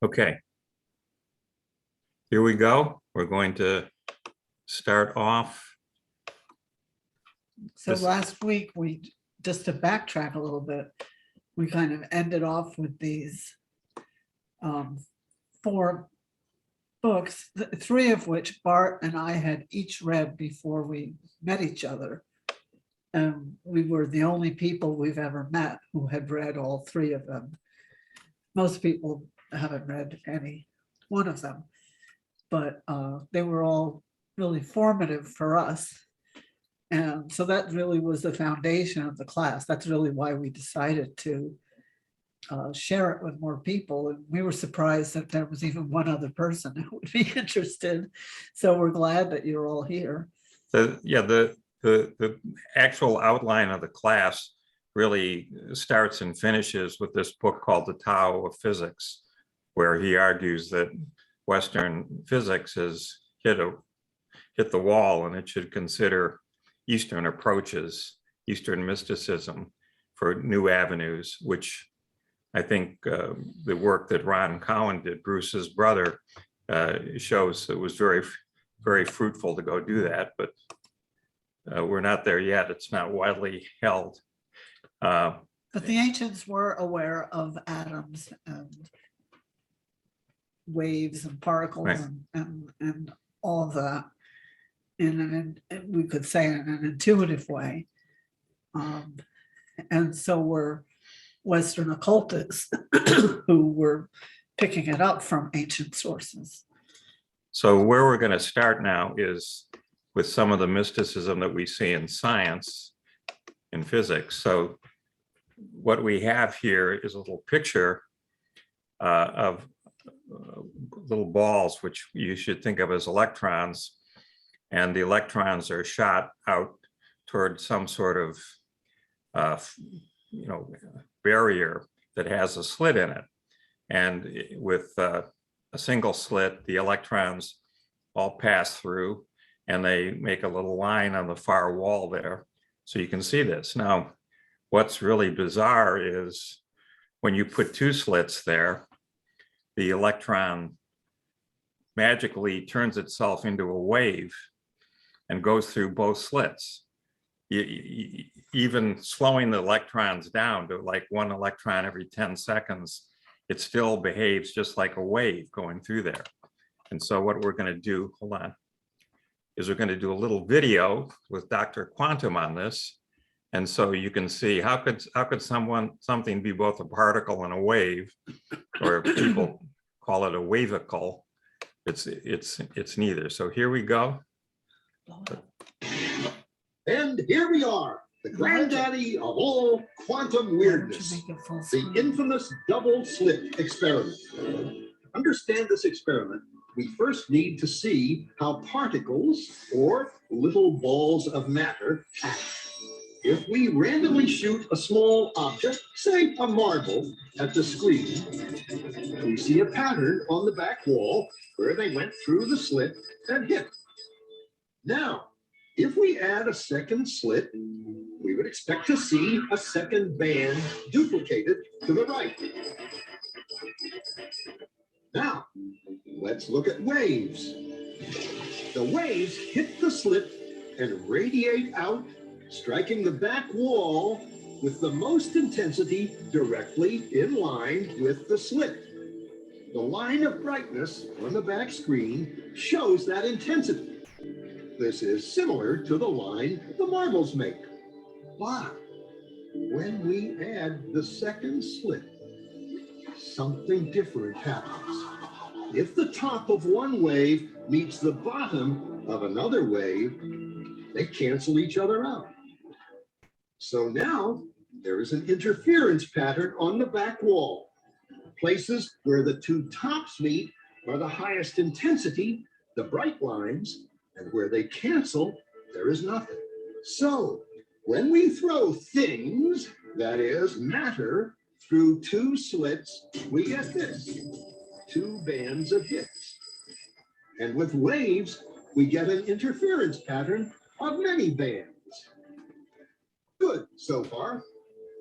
Okay, here we go. We're going to start off. So last week, just to backtrack a little bit, we kind of ended off with these 4 books, 3 of which Bart and I had each read before we met each other. And we were the only people we've ever met who had read all 3 of them. Most people haven't read any one of them, but they were all really formative for us. And so that really was the foundation of the class. That's really why we decided to share it with more people. And we were surprised that there was even one other person who would be interested. So we're glad that you're all here. The actual outline of the class really starts and finishes with this book called The Tao of Physics, where he argues that Western physics has hit the wall and it should consider Eastern approaches, Eastern mysticism for new avenues, which I think the work that Ron Cowan did, Bruce's brother, shows it was very, very fruitful to go do that, but we're not there yet. It's not widely held. But the ancients were aware of atoms and waves and particles, right, and all of that we could say in an intuitive way. And so were Western occultists who were picking it up from ancient sources. So where we're going to start now is with some of the mysticism that we see in science, in physics. So what we have here is a little picture of little balls, which you should think of as electrons, and the electrons are shot out toward some sort of barrier that has a slit in it. And with a single slit, the electrons all pass through and they make a little line on the far wall there. So you can see this. Now, what's really bizarre is when you put 2 slits there, the electron magically turns itself into a wave and goes through both slits. Even slowing the electrons down to like 1 electron every 10 seconds, it still behaves just like a wave going through there. And so what we're going to do, hold on, is we're going to do a little video with Dr. Quantum on this. And so you can see how could something be both a particle and a wave, or people call it a wavicle. It's neither. So here we go. And here we are, the granddaddy of all quantum weirdness, the infamous double slit experiment. To understand this experiment, we first need to see how particles, or little balls of matter, act. If we randomly shoot a small object, say a marble, at the screen, we see a pattern on the back wall where they went through the slit and hit. Now, if we add a second slit, we would expect to see a second band duplicated to the right. Now, let's look at waves. The waves hit the slit and radiate out, striking the back wall with the most intensity directly in line with the slit. The line of brightness on the back screen shows that intensity. This is similar to the line the marbles make. But when we add the second slit, something different happens. If the top of one wave meets the bottom of another wave, they cancel each other out. So now there is an interference pattern on the back wall. Places where the 2 tops meet are the highest intensity, the bright lines, and where they cancel, there is nothing. So when we throw things, that is matter, through 2 slits, we get this, 2 bands of hits. And with waves, we get an interference pattern of many bands. Good so far.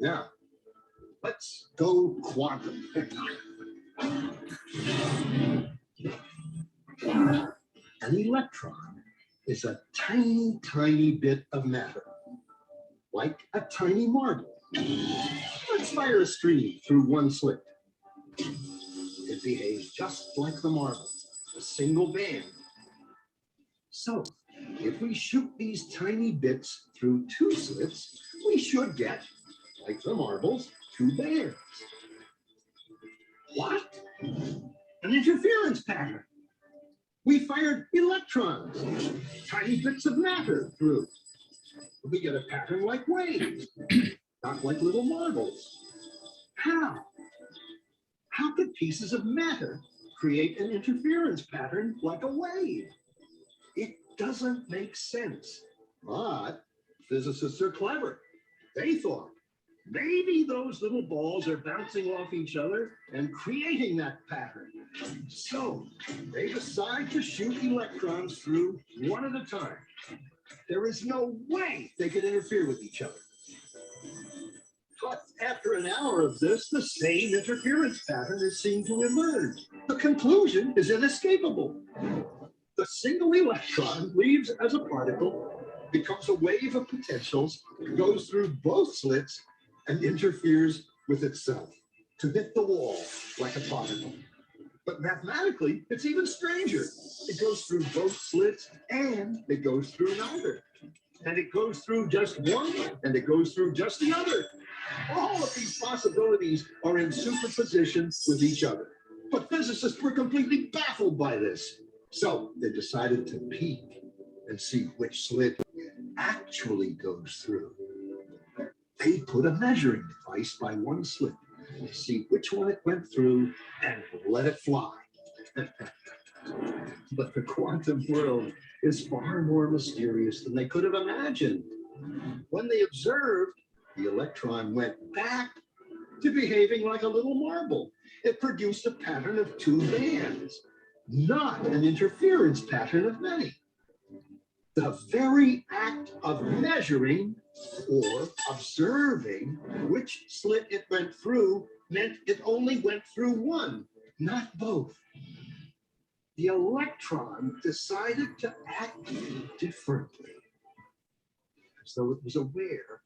Now, let's go quantum. electron is a tiny, tiny bit of matter, like a tiny marble. Let's fire a stream through one slit. It behaves just like the marble, a single band. So, if we shoot these tiny bits through two slits, we should get, like the marbles, two bands. What? An interference pattern. We fired electrons, tiny bits of matter through. We get a pattern like waves, not like little marbles. How? How could pieces of matter create an interference pattern like a wave? It doesn't make sense. But physicists are clever. They thought maybe those little balls are bouncing off each other and creating that pattern. So they decide to shoot electrons through one at a time. There is no way they could interfere with each other. But after an hour of this, the same interference pattern is seen to emerge. The conclusion is inescapable. The single electron leaves as a particle, becomes a wave of potentials, goes through both slits, and interferes with itself to hit the wall like a particle. But mathematically, it's even stranger. It goes through both slits and it goes through neither. And it goes through just one and it goes through just the other. All of these possibilities are in superposition with each other. But physicists were completely baffled by this. So they decided to peek and see which slit it actually goes through. They put a measuring device by one slit to see which one it went through and let it fly. But the quantum world is far more mysterious than they could have imagined. When they observed, the electron went back to behaving like a little marble. It produced a pattern of two bands, not an interference pattern of many. The very act of measuring or observing which slit it went through meant it only went through one, not both. The electron decided to act differently, as though it was aware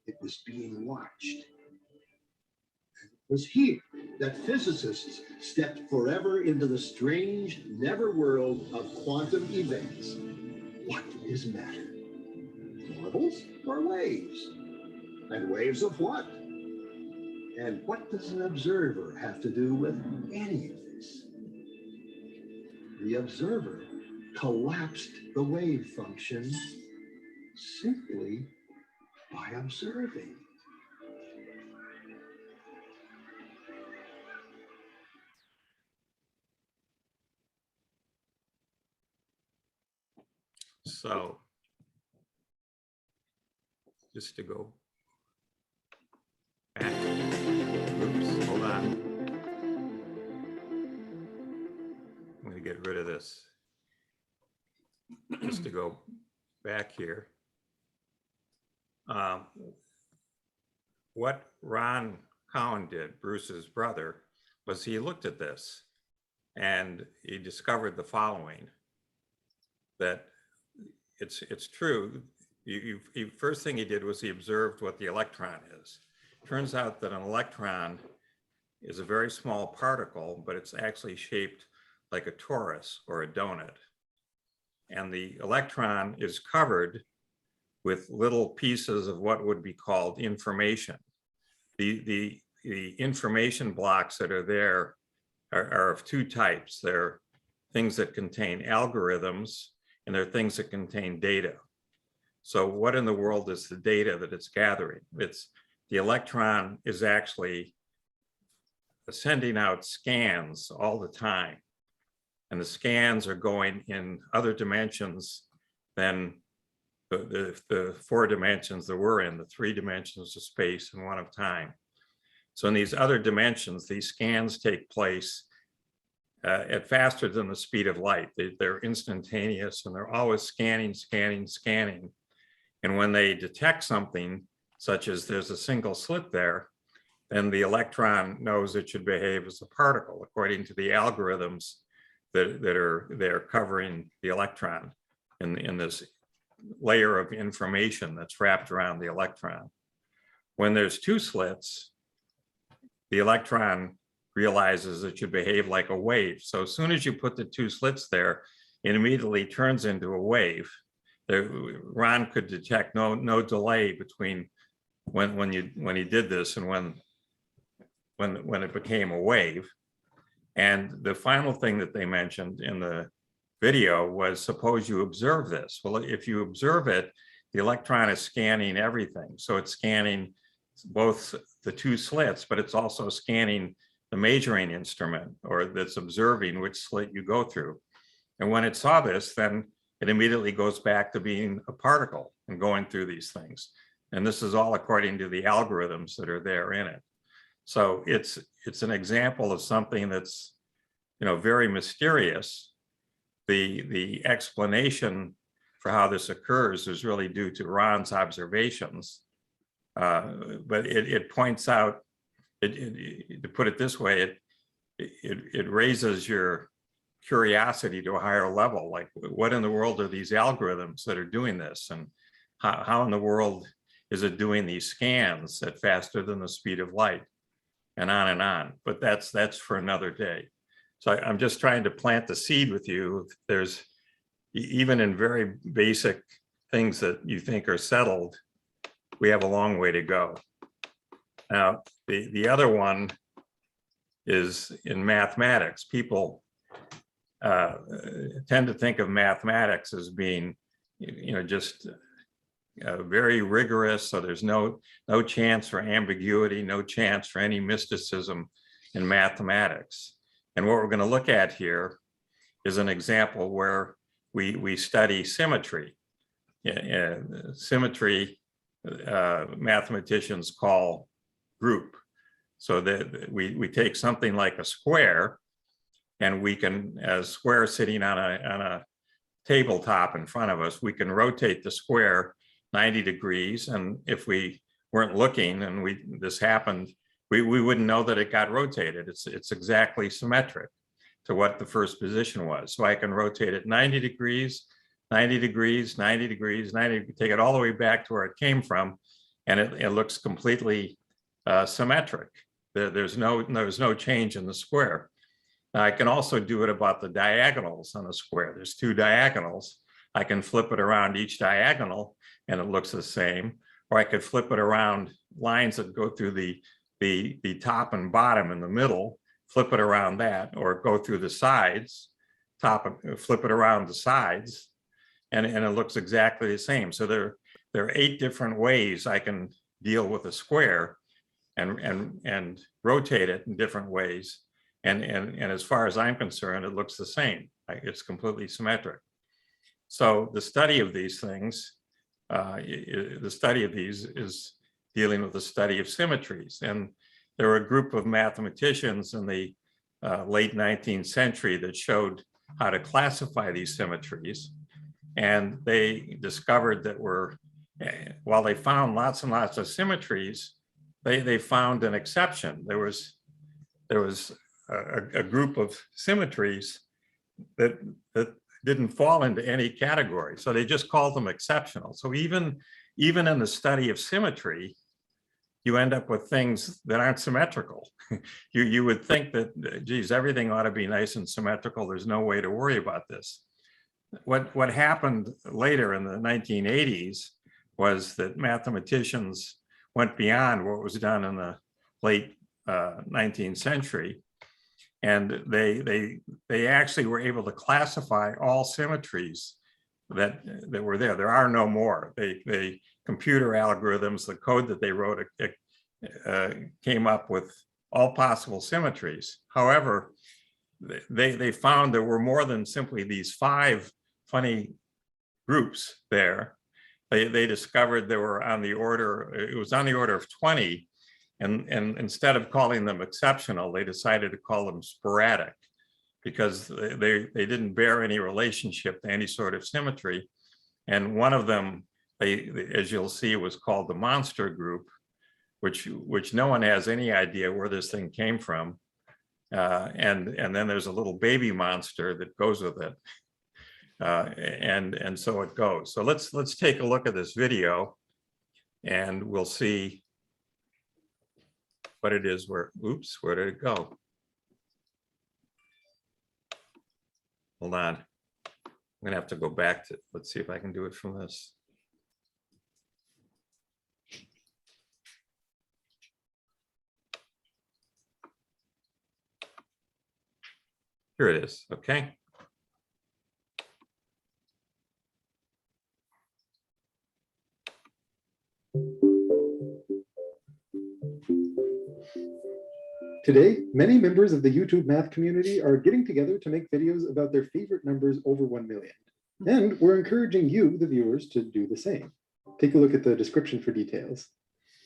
it was being watched. And it was here that physicists stepped forever into the strange, never world of quantum events. What is matter? Marbles or waves? And waves of what? And what does an observer have to do with any of this? The observer collapsed the wave function simply by observing. So just to go back. Oops, hold on. I'm going to get rid of this. Just to go back here. What Ron Cowan did, Bruce's brother, was he looked at this and he discovered the following, that it's true. First thing he did was he observed what the electron is. Turns out that an electron is a very small particle, but it's actually shaped like a torus or a donut. And the electron is covered with little pieces of what would be called information. The information blocks that are there are of two types. They're things that contain algorithms, and there are things that contain data. So what in the world is the data that it's gathering? It's the electron is actually sending out scans all the time. And the scans are going in other dimensions than the 4 dimensions that we're in, the 3 dimensions of space and 1 of time. So in these other dimensions, these scans take place at faster than the speed of light. They're instantaneous and they're always scanning, scanning, scanning. And when they detect something, such as there's a single slit there, then the electron knows it should behave as a particle according to the algorithms that are covering the electron in this layer of information that's wrapped around the electron. When there's two slits, the electron realizes it should behave like a wave. So as soon as you put the two slits there, it immediately turns into a wave. Ron could detect no delay between when he did this and when it became a wave. And the final thing that they mentioned in the video was, suppose you observe this. Well, if you observe it, the electron is scanning everything. So it's scanning both the two slits, but it's also scanning the measuring instrument, or that's observing which slit you go through. And when it saw this, then it immediately goes back to being a particle and going through these things. And this is all according to the algorithms that are there in it. So it's an example of something that's, very mysterious. The explanation for how this occurs is really due to Ron's observations. But it points out, to put it this way, it raises your curiosity to a higher level. Like, what in the world are these algorithms that are doing this? And how in the world is it doing these scans at faster than the speed of light? And on and on. But that's for another day. So I'm just trying to plant the seed with you. There's, even in very basic things that you think are settled, we have a long way to go. Now, the other one is in mathematics. People tend to think of mathematics as being, just very rigorous. So there's no chance for ambiguity, no chance for any mysticism in mathematics. And what we're going to look at here is an example where we study symmetry. Symmetry, mathematicians call group. So that we take something like a square, and we can, as square sitting on a tabletop in front of us, we can rotate the square 90 degrees. And if we weren't looking and this happened, we wouldn't know that it got rotated. It's exactly symmetric to what the first position was. So I can rotate it 90 degrees, 90 degrees, 90 degrees, 90, take it all the way back to where it came from, and it looks completely symmetric. There's no change in the square. Now, I can also do it about the diagonals on a square. There's two diagonals. I can flip it around each diagonal and it looks the same. Or I could flip it around lines that go through the top and bottom in the middle, flip it around that, or go through the sides, flip it around the sides, and it looks exactly the same. So there are 8 different ways I can deal with a square and rotate it in different ways. And as far as I'm concerned, it looks the same. It's completely symmetric. So the study of these things, is dealing with the study of symmetries. And there were a group of mathematicians in the late 19th century that showed how to classify these symmetries. And they discovered that while they found lots and lots of symmetries, they found an exception. There was a group of symmetries that didn't fall into any category. So they just called them exceptional. So even in the study of symmetry, you end up with things that aren't symmetrical. You would think that, geez, everything ought to be nice and symmetrical. There's no way to worry about this. What happened later in the 1980s was that mathematicians went beyond what was done in the late 19th century. And they actually were able to classify all symmetries that were there. There are no more. They computer algorithms, the code that they wrote, came up with all possible symmetries. However, they found there were more than simply these 5 funny groups there. They discovered there were it was on the order of 20. And instead of calling them exceptional, they decided to call them sporadic, because they didn't bear any relationship to any sort of symmetry. And one of them, as you'll see, was called the monster group, which no one has any idea where this thing came from. And then there's a little baby monster that goes with it. And so it goes. So let's take a look at this video and we'll see what it is. Where, oops, where did it go? Hold on. I'm gonna have to go back to, let's see if I can do it from this. Here it is, okay. Today, many members of the YouTube math community are getting together to make videos about their favorite numbers over 1 million. And we're encouraging you, the viewers, to do the same. Take a look at the description for details.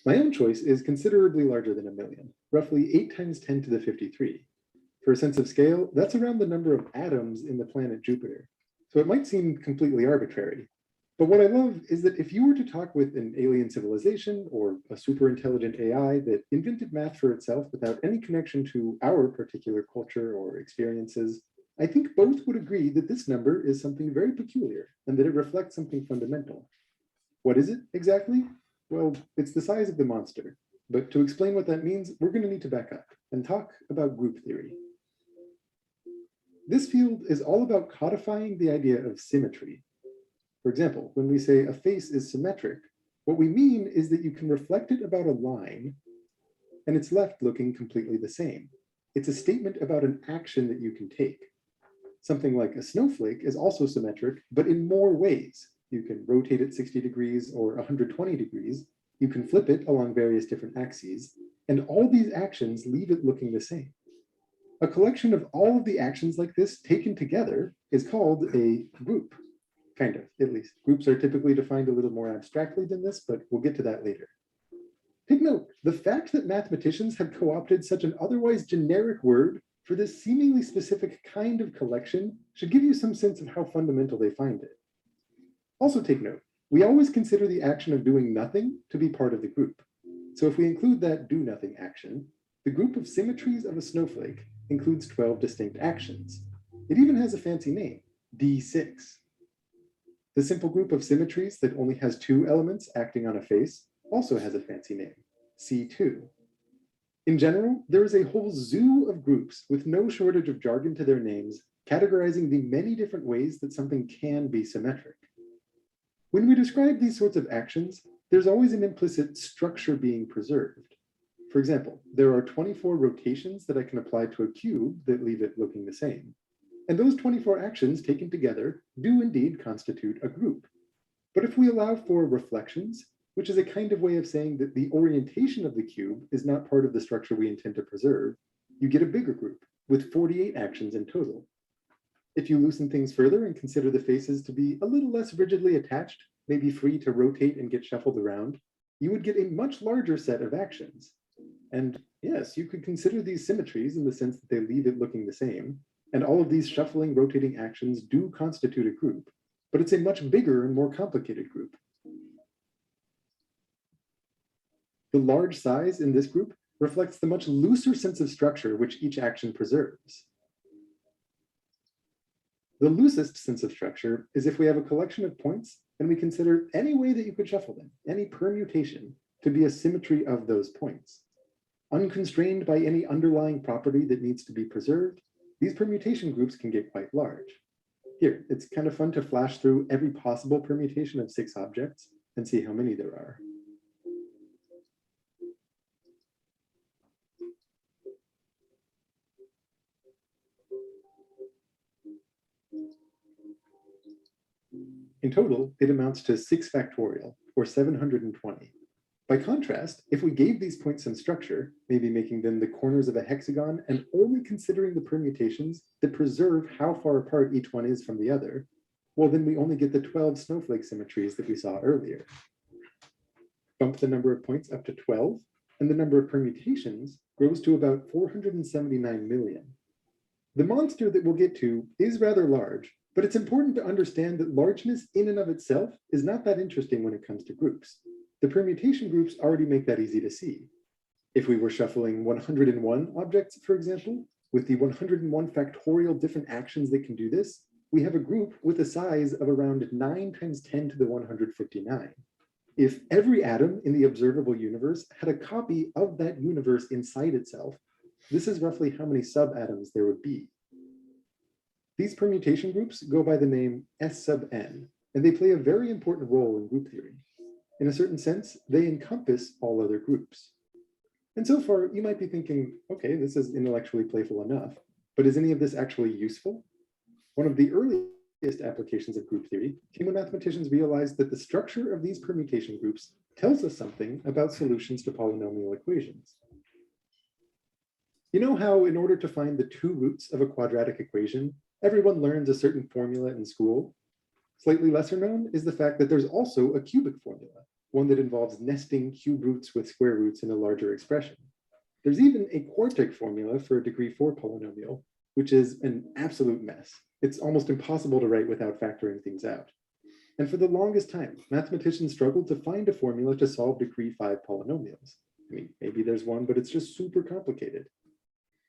My own choice is considerably larger than 1 million, roughly 8 times 10 to the 53. For a sense of scale, that's around the number of atoms in the planet Jupiter. So it might seem completely arbitrary. But what I love is that if you were to talk with an alien civilization or a super intelligent AI that invented math for itself without any connection to our particular culture or experiences, I think both would agree that this number is something very peculiar and that it reflects something fundamental. What is it exactly? Well, it's the size of the monster. But to explain what that means, we're going to need to back up and talk about group theory. This field is all about codifying the idea of symmetry. For example, when we say a face is symmetric, what we mean is that you can reflect it about a line and it's left looking completely the same. It's a statement about an action that you can take. Something like a snowflake is also symmetric, but in more ways. You can rotate it 60 degrees or 120 degrees. You can flip it along various different axes, and all these actions leave it looking the same. A collection of all of the actions like this taken together is called a group. Kind of, at least. Groups are typically defined a little more abstractly than this, but we'll get to that later. Take note, the fact that mathematicians have co-opted such an otherwise generic word for this seemingly specific kind of collection should give you some sense of how fundamental they find it. Also take note, we always consider the action of doing nothing to be part of the group. So if we include that do nothing action, the group of symmetries of a snowflake includes 12 distinct actions. It even has a fancy name, D6. The simple group of symmetries that only has 2 elements acting on a face also has a fancy name, C2. In general, there is a whole zoo of groups with no shortage of jargon to their names, categorizing the many different ways that something can be symmetric. When we describe these sorts of actions, there's always an implicit structure being preserved. For example, there are 24 rotations that I can apply to a cube that leave it looking the same. And those 24 actions taken together do indeed constitute a group. But if we allow for reflections, which is a kind of way of saying that the orientation of the cube is not part of the structure we intend to preserve, you get a bigger group with 48 actions in total. If you loosen things further and consider the faces to be a little less rigidly attached, maybe free to rotate and get shuffled around, you would get a much larger set of actions. And yes, you could consider these symmetries in the sense that they leave it looking the same. And all of these shuffling, rotating actions do constitute a group, but it's a much bigger and more complicated group. The large size in this group reflects the much looser sense of structure which each action preserves. The loosest sense of structure is if we have a collection of points and we consider any way that you could shuffle them, any permutation, to be a symmetry of those points. Unconstrained by any underlying property that needs to be preserved, these permutation groups can get quite large. Here, it's kind of fun to flash through every possible permutation of 6 objects and see how many there are. In total, it amounts to 6 factorial, or 720. By contrast, if we gave these points some structure, maybe making them the corners of a hexagon and only considering the permutations that preserve how far apart each one is from the other, well, then we only get the 12 snowflake symmetries that we saw earlier. Bump the number of points up to 12, and the number of permutations grows to about 479 million. The monster that we'll get to is rather large, but it's important to understand that largeness in and of itself is not that interesting when it comes to groups. The permutation groups already make that easy to see. If we were shuffling 101 objects, for example, with the 101 factorial different actions that can do this, we have a group with a size of around 9 times 10 to the 159. If every atom in the observable universe had a copy of that universe inside itself, this is roughly how many subatoms there would be. These permutation groups go by the name S sub n, and they play a very important role in group theory. In a certain sense, they encompass all other groups. And so far, you might be thinking, okay, this is intellectually playful enough, but is any of this actually useful? One of the earliest applications of group theory came when mathematicians realized that the structure of these permutation groups tells us something about solutions to polynomial equations. You know how in order to find the two roots of a quadratic equation, everyone learns a certain formula in school? Slightly lesser known is the fact that there's also a cubic formula, one that involves nesting cube roots with square roots in a larger expression. There's even a quartic formula for a degree 4 polynomial, which is an absolute mess. It's almost impossible to write without factoring things out. And for the longest time, mathematicians struggled to find a formula to solve degree 5 polynomials. I mean, maybe there's one, but it's just super complicated.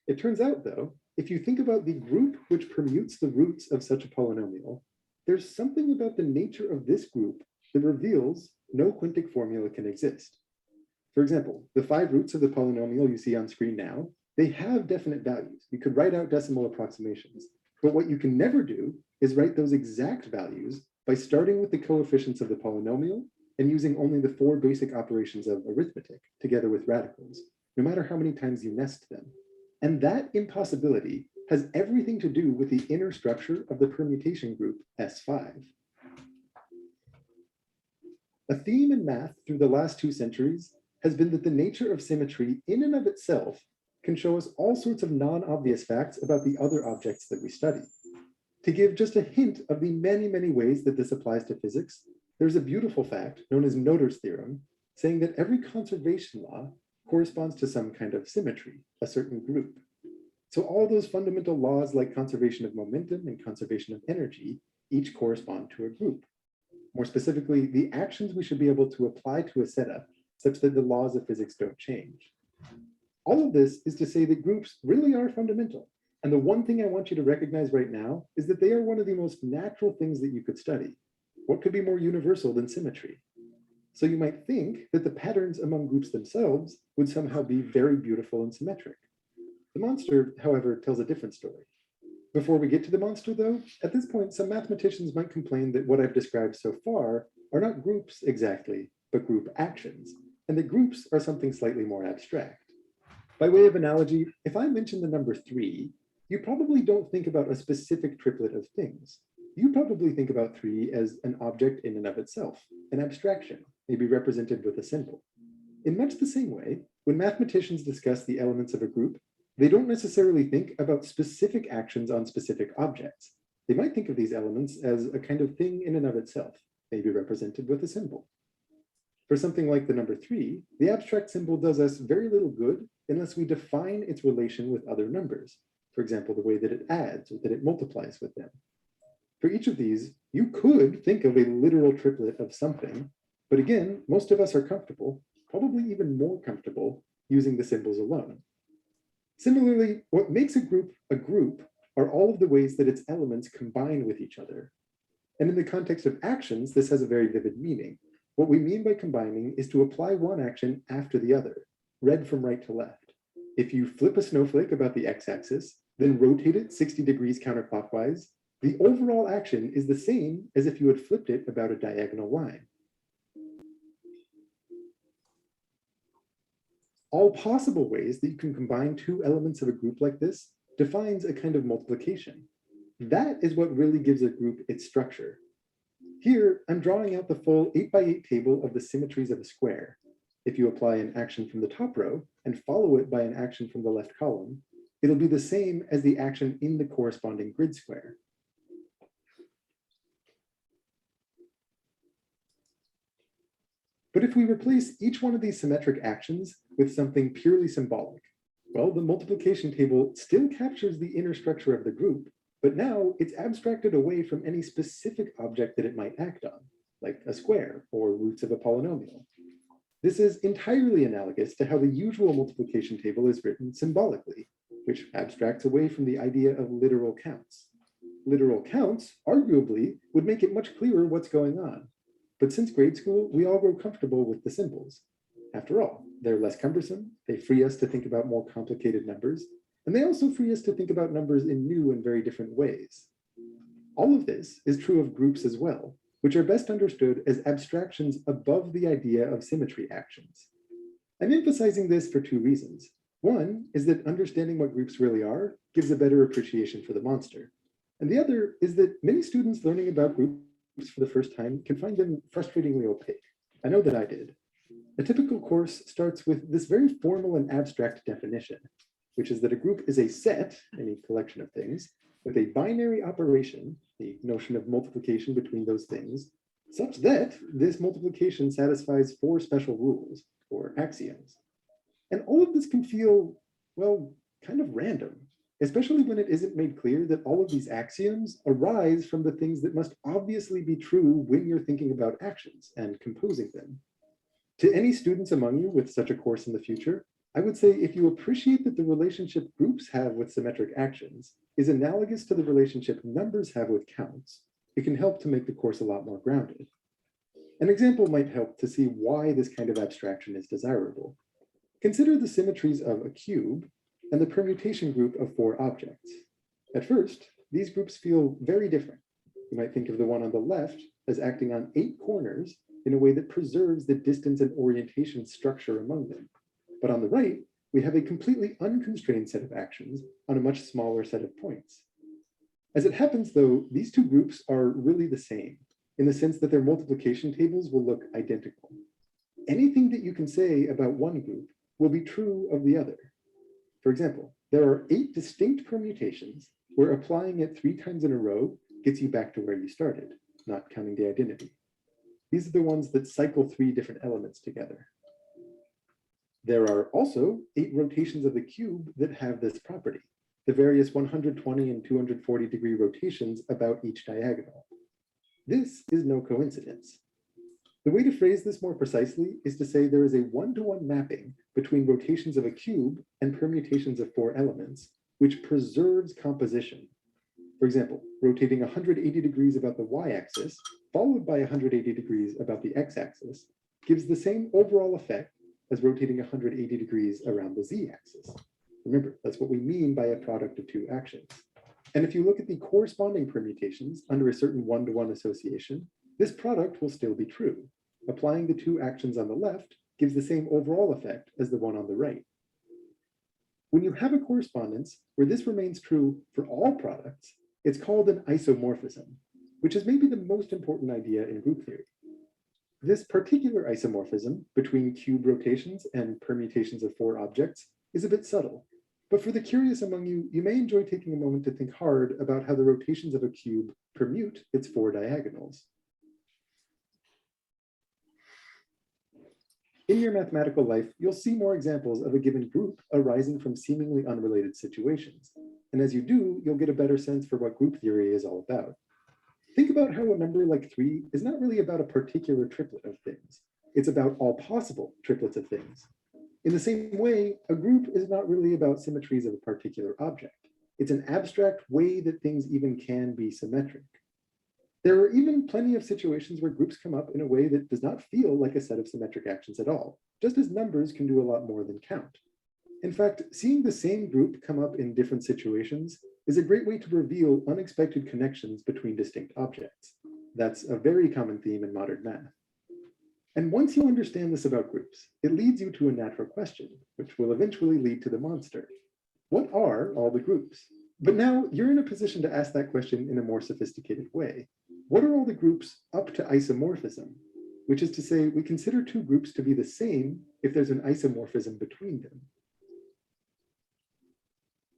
It turns out, though, if you think about the group which permutes the roots of such a polynomial, there's something about the nature of this group that reveals no quintic formula can exist. For example, the 5 roots of the polynomial you see on screen now, they have definite values. You could write out decimal approximations, but what you can never do is write those exact values by starting with the coefficients of the polynomial and using only the 4 basic operations of arithmetic together with radicals, no matter how many times you nest them. And that impossibility has everything to do with the inner structure of the permutation group S5. A theme in math through the last 2 centuries has been that the nature of symmetry in and of itself can show us all sorts of non-obvious facts about the other objects that we study. To give just a hint of the many, many ways that this applies to physics, there's a beautiful fact known as Noether's theorem, saying that every conservation law corresponds to some kind of symmetry, a certain group. So all those fundamental laws like conservation of momentum and conservation of energy each correspond to a group. More specifically, the actions we should be able to apply to a setup such that the laws of physics don't change. All of this is to say that groups really are fundamental. And the one thing I want you to recognize right now is that they are one of the most natural things that you could study. What could be more universal than symmetry? So you might think that the patterns among groups themselves would somehow be very beautiful and symmetric. The monster, however, tells a different story. Before we get to the monster, though, at this point, some mathematicians might complain that what I've described so far are not groups exactly, but group actions, and that groups are something slightly more abstract. By way of analogy, if I mention the number 3, you probably don't think about a specific triplet of things. You probably think about 3 as an object in and of itself, an abstraction, maybe represented with a symbol. In much the same way, when mathematicians discuss the elements of a group, they don't necessarily think about specific actions on specific objects. They might think of these elements as a kind of thing in and of itself, maybe represented with a symbol. For something like the number 3, the abstract symbol does us very little good unless we define its relation with other numbers. For example, the way that it adds or that it multiplies with them. For each of these, you could think of a literal triplet of something, but again, most of us are comfortable, probably even more comfortable, using the symbols alone. Similarly, what makes a group are all of the ways that its elements combine with each other. And in the context of actions, this has a very vivid meaning. What we mean by combining is to apply one action after the other, read from right to left. If you flip a snowflake about the x-axis, then rotate it 60 degrees counterclockwise, the overall action is the same as if you had flipped it about a diagonal line. All possible ways that you can combine 2 elements of a group like this defines a kind of multiplication. That is what really gives a group its structure. Here, I'm drawing out the full 8x8 table of the symmetries of a square. If you apply an action from the top row and follow it by an action from the left column, it'll be the same as the action in the corresponding grid square. But if we replace each one of these symmetric actions with something purely symbolic, well, the multiplication table still captures the inner structure of the group, but now it's abstracted away from any specific object that it might act on, like a square or roots of a polynomial. This is entirely analogous to how the usual multiplication table is written symbolically. which abstracts away from the idea of literal counts. Literal counts, arguably, would make it much clearer what's going on. But since grade school, we all grow comfortable with the symbols. After all, they're less cumbersome, they free us to think about more complicated numbers, and they also free us to think about numbers in new and very different ways. All of this is true of groups as well, which are best understood as abstractions above the idea of symmetry actions. I'm emphasizing this for two reasons. One is that understanding what groups really are gives a better appreciation for the monster. And the other is that many students learning about groups for the first time can find them frustratingly opaque. I know that I did. A typical course starts with this very formal and abstract definition, which is that a group is a set, any collection of things, with a binary operation, the notion of multiplication between those things, such that this multiplication satisfies 4 special rules, or axioms. And all of this can feel, well, kind of random, especially when it isn't made clear that all of these axioms arise from the things that must obviously be true when you're thinking about actions and composing them. To any students among you with such a course in the future, I would say if you appreciate that the relationship groups have with symmetric actions is analogous to the relationship numbers have with counts, it can help to make the course a lot more grounded. An example might help to see why this kind of abstraction is desirable. Consider the symmetries of a cube and the permutation group of 4 objects. At first, these groups feel very different. You might think of the one on the left as acting on 8 corners in a way that preserves the distance and orientation structure among them. But on the right, we have a completely unconstrained set of actions on a much smaller set of points. As it happens, though, these 2 groups are really the same, in the sense that their multiplication tables will look identical. Anything that you can say about one group will be true of the other. For example, there are 8 distinct permutations where applying it 3 times in a row gets you back to where you started, not counting the identity. These are the ones that cycle 3 different elements together. There are also 8 rotations of the cube that have this property, the various 120 and 240 degree rotations about each diagonal. This is no coincidence. The way to phrase this more precisely is to say there is a one-to-one mapping between rotations of a cube and permutations of 4 elements, which preserves composition. For example, rotating 180 degrees about the y-axis, followed by 180 degrees about the x-axis, gives the same overall effect as rotating 180 degrees around the z-axis. Remember, that's what we mean by a product of 2 actions. And if you look at the corresponding permutations under a certain one-to-one association, this product will still be true. Applying the 2 actions on the left gives the same overall effect as the one on the right. When you have a correspondence where this remains true for all products, it's called an isomorphism, which is maybe the most important idea in group theory. This particular isomorphism between cube rotations and permutations of 4 objects is a bit subtle, but for the curious among you, you may enjoy taking a moment to think hard about how the rotations of a cube permute its 4 diagonals. In your mathematical life, you'll see more examples of a given group arising from seemingly unrelated situations. And as you do, you'll get a better sense for what group theory is all about. Think about how a number like 3 is not really about a particular triplet of things. It's about all possible triplets of things. In the same way, a group is not really about symmetries of a particular object. It's an abstract way that things even can be symmetric. There are even plenty of situations where groups come up in a way that does not feel like a set of symmetric actions at all, just as numbers can do a lot more than count. In fact, seeing the same group come up in different situations is a great way to reveal unexpected connections between distinct objects. That's a very common theme in modern math. And once you understand this about groups, it leads you to a natural question, which will eventually lead to the monster. What are all the groups? But now you're in a position to ask that question in a more sophisticated way. What are all the groups up to isomorphism? Which is to say, we consider 2 groups to be the same if there's an isomorphism between them.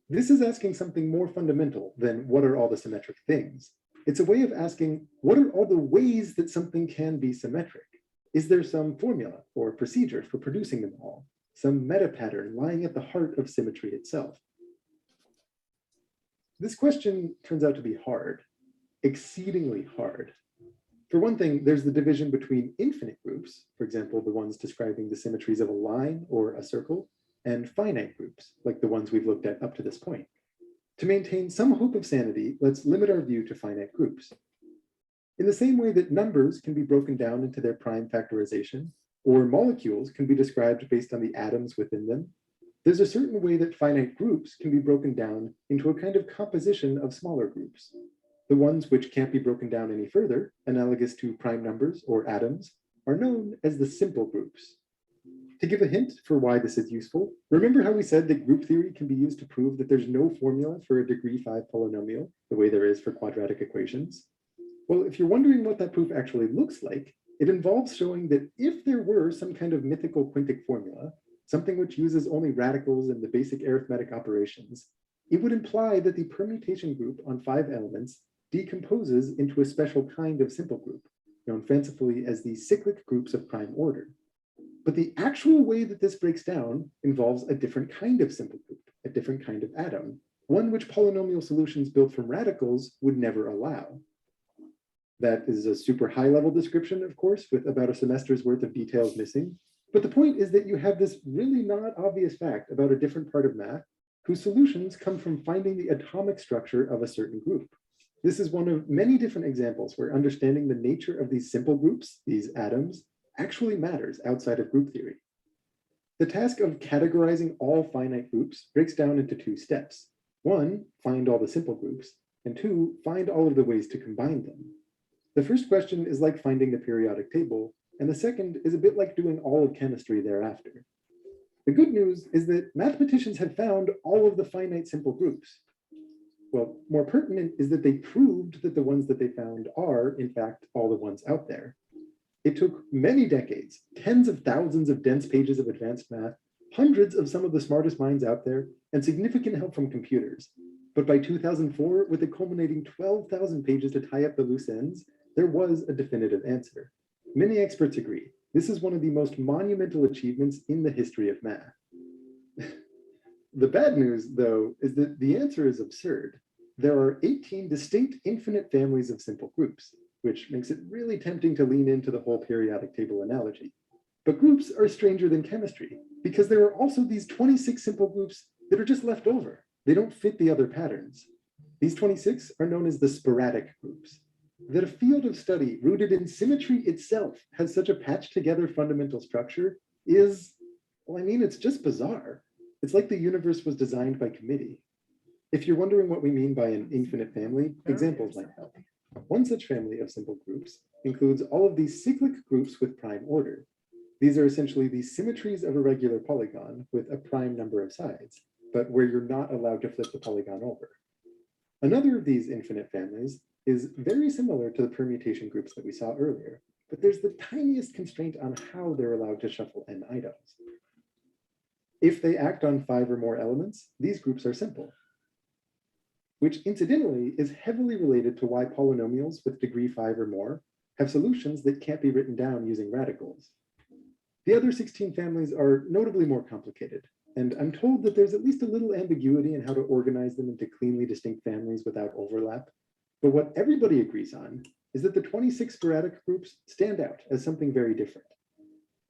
This is asking something more fundamental than what are all the symmetric things. It's a way of asking, what are all the ways that something can be symmetric? Is there some formula or procedure for producing them all? Some meta pattern lying at the heart of symmetry itself? This question turns out to be hard, exceedingly hard. For one thing, there's the division between infinite groups, for example, the ones describing the symmetries of a line or a circle, and finite groups, like the ones we've looked at up to this point. To maintain some hope of sanity, let's limit our view to finite groups. In the same way that numbers can be broken down into their prime factorization, or molecules can be described based on the atoms within them, there's a certain way that finite groups can be broken down into a kind of composition of smaller groups. The ones which can't be broken down any further, analogous to prime numbers or atoms, are known as the simple groups. To give a hint for why this is useful, remember how we said that group theory can be used to prove that there's no formula for a degree 5 polynomial, the way there is for quadratic equations? Well, if you're wondering what that proof actually looks like, it involves showing that if there were some kind of mythical quintic formula, something which uses only radicals and the basic arithmetic operations, it would imply that the permutation group on 5 elements decomposes into a special kind of simple group, known fancifully as the cyclic groups of prime order. But the actual way that this breaks down involves a different kind of simple group, a different kind of atom, one which polynomial solutions built from radicals would never allow. That is a super high level description, of course, with about a semester's worth of details missing. But the point is that you have this really not obvious fact about a different part of math whose solutions come from finding the atomic structure of a certain group. This is one of many different examples where understanding the nature of these simple groups, these atoms, actually matters outside of group theory. The task of categorizing all finite groups breaks down into 2 steps. 1, find all the simple groups, and 2, find all of the ways to combine them. The first question is like finding the periodic table, and the second is a bit like doing all of chemistry thereafter. The good news is that mathematicians have found all of the finite simple groups. Well, more pertinent is that they proved that the ones that they found are, in fact, all the ones out there. It took many decades, tens of thousands of dense pages of advanced math, hundreds of some of the smartest minds out there, and significant help from computers. But by 2004, with a culminating 12,000 pages to tie up the loose ends, there was a definitive answer. Many experts agree. This is one of the most monumental achievements in the history of math. The bad news, though, is that the answer is absurd. There are 18 distinct infinite families of simple groups, which makes it really tempting to lean into the whole periodic table analogy. But groups are stranger than chemistry, because there are also these 26 simple groups that are just left over. They don't fit the other patterns. These 26 are known as the sporadic groups. That a field of study rooted in symmetry itself has such a patched together fundamental structure is, well, I mean, it's just bizarre. It's like the universe was designed by committee. If you're wondering what we mean by an infinite family, examples might help. One such family of simple groups includes all of these cyclic groups with prime order. These are essentially the symmetries of a regular polygon with a prime number of sides, but where you're not allowed to flip the polygon over. Another of these infinite families is very similar to the permutation groups that we saw earlier, but there's the tiniest constraint on how they're allowed to shuffle n items. If they act on 5 or more elements, these groups are simple, which incidentally is heavily related to why polynomials with degree 5 or more have solutions that can't be written down using radicals. The other 16 families are notably more complicated, and I'm told that there's at least a little ambiguity in how to organize them into cleanly distinct families without overlap. But what everybody agrees on is that the 26 sporadic groups stand out as something very different.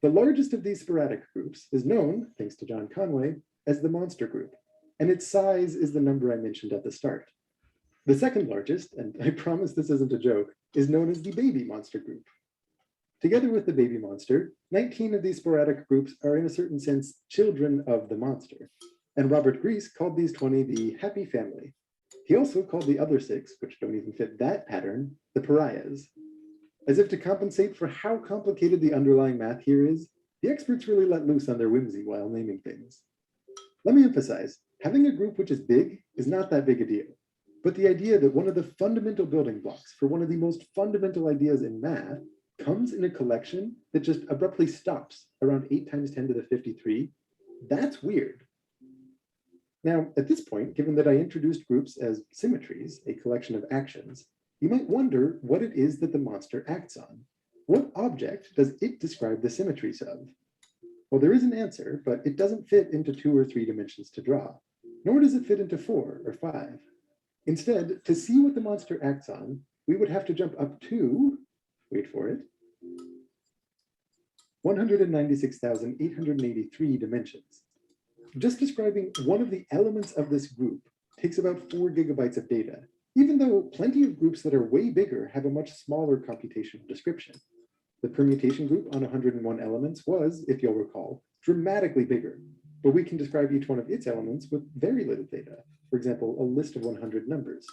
The largest of these sporadic groups is known, thanks to John Conway, as the monster group, and its size is the number I mentioned at the start. The second largest, and I promise this isn't a joke, is known as the baby monster group. Together with the baby monster, 19 of these sporadic groups are in a certain sense children of the monster, and Robert Grease called these 20 the happy family. He also called the other 6, which don't even fit that pattern, the pariahs. As if to compensate for how complicated the underlying math here is, the experts really let loose on their whimsy while naming things. Let me emphasize, having a group which is big is not that big a deal, but the idea that one of the fundamental building blocks for one of the most fundamental ideas in math comes in a collection that just abruptly stops around 8 times 10 to the 53, that's weird. Now, at this point, given that I introduced groups as symmetries, a collection of actions, you might wonder what it is that the monster acts on. What object does it describe the symmetries of? Well, there is an answer, but it doesn't fit into 2 or 3 dimensions to draw, nor does it fit into 4 or 5. Instead, to see what the monster acts on, we would have to jump up to, wait for it, 196,883 dimensions. just describing one of the elements of this group takes about 4 gigabytes of data, even though plenty of groups that are way bigger have a much smaller computational description. The permutation group on 101 elements was, if you'll recall, dramatically bigger, but we can describe each one of its elements with very little data. For example, a list of 100 numbers.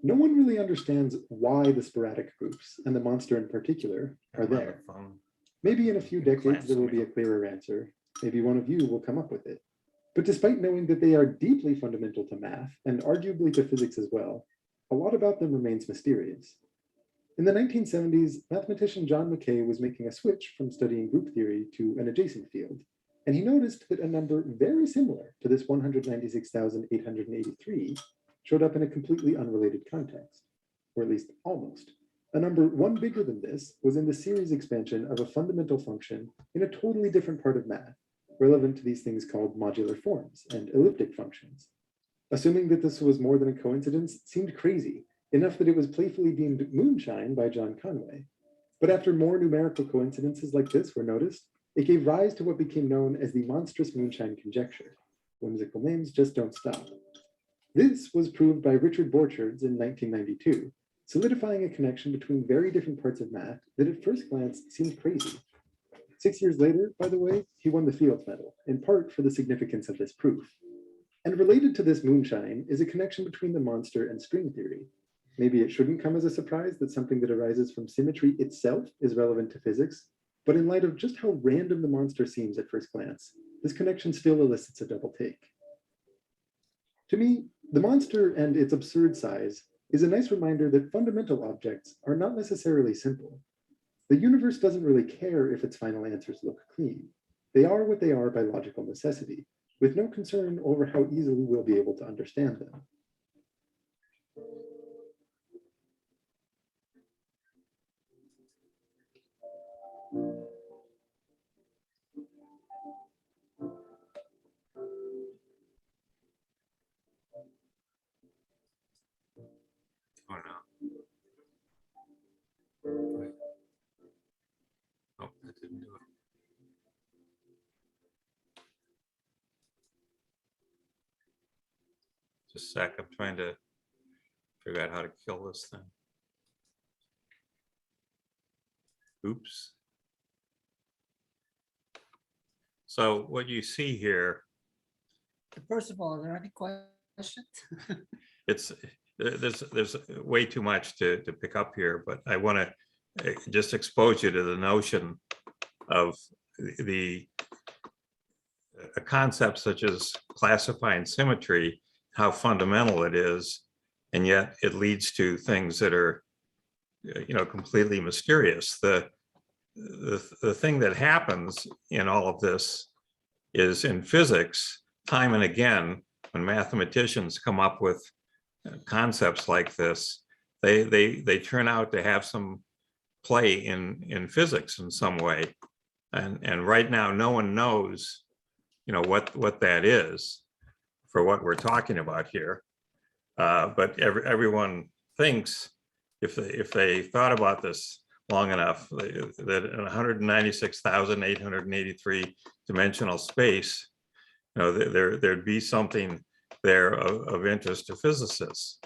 No one really understands why the sporadic groups, and the monster in particular, are there. Maybe in a few decades there will be a clearer answer. Maybe one of you will come up with it. But despite knowing that they are deeply fundamental to math, and arguably to physics as well, a lot about them remains mysterious. In the 1970s, mathematician John Mackay was making a switch from studying group theory to an adjacent field, and he noticed that a number very similar to this 196,883 showed up in a completely unrelated context, or at least almost. A number one bigger than this was in the series expansion of a fundamental function in a totally different part of math, relevant to these things called modular forms and elliptic functions. Assuming that this was more than a coincidence seemed crazy, enough that it was playfully deemed moonshine by John Conway. But after more numerical coincidences like this were noticed, it gave rise to what became known as the monstrous moonshine conjecture. Whimsical names just don't stop. This was proved by Richard Borchards in 1992, solidifying a connection between very different parts of math that at first glance seemed crazy. 6 years later, by the way, he won the Fields Medal, in part for the significance of this proof. And related to this moonshine is a connection between the monster and string theory. Maybe it shouldn't come as a surprise that something that arises from symmetry itself is relevant to physics, but in light of just how random the monster seems at first glance, this connection still elicits a double take. To me, the monster and its absurd size is a nice reminder that fundamental objects are not necessarily simple. The universe doesn't really care if its final answers look clean. They are what they are by logical necessity, with no concern over how easily we'll be able to understand them. Oh, no. Wait. Oh, that didn't do it. Just a sec, I'm trying to figure out how to kill this thing. Oops. So what you see here, First of all, are there any questions? there's way too much to pick up here, but I want to just expose you to the notion of a concept such as classifying symmetry, how fundamental it is, and yet it leads to things that are, completely mysterious. The thing that happens in all of this is in physics, time and again, when mathematicians come up with concepts like this, they turn out to have some play in physics in some way. And right now, no one knows, what that is for what we're talking about here. But everyone thinks if they thought about this long enough, that in 196,883 dimensional space, there'd be something there of interest to physicists.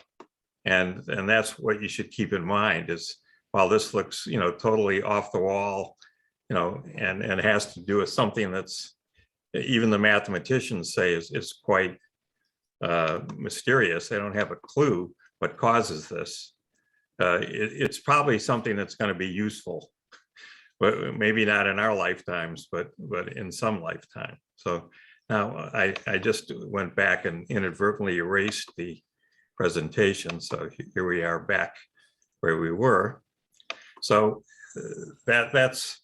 And that's what you should keep in mind is, while this looks, totally off the wall, and has to do with something that's even the mathematicians say is quite mysterious. They don't have a clue what causes this. It's probably something that's going to be useful, but maybe not in our lifetimes, but in some lifetime. So now I just went back and inadvertently erased the presentation. So here we are back where we were. So that's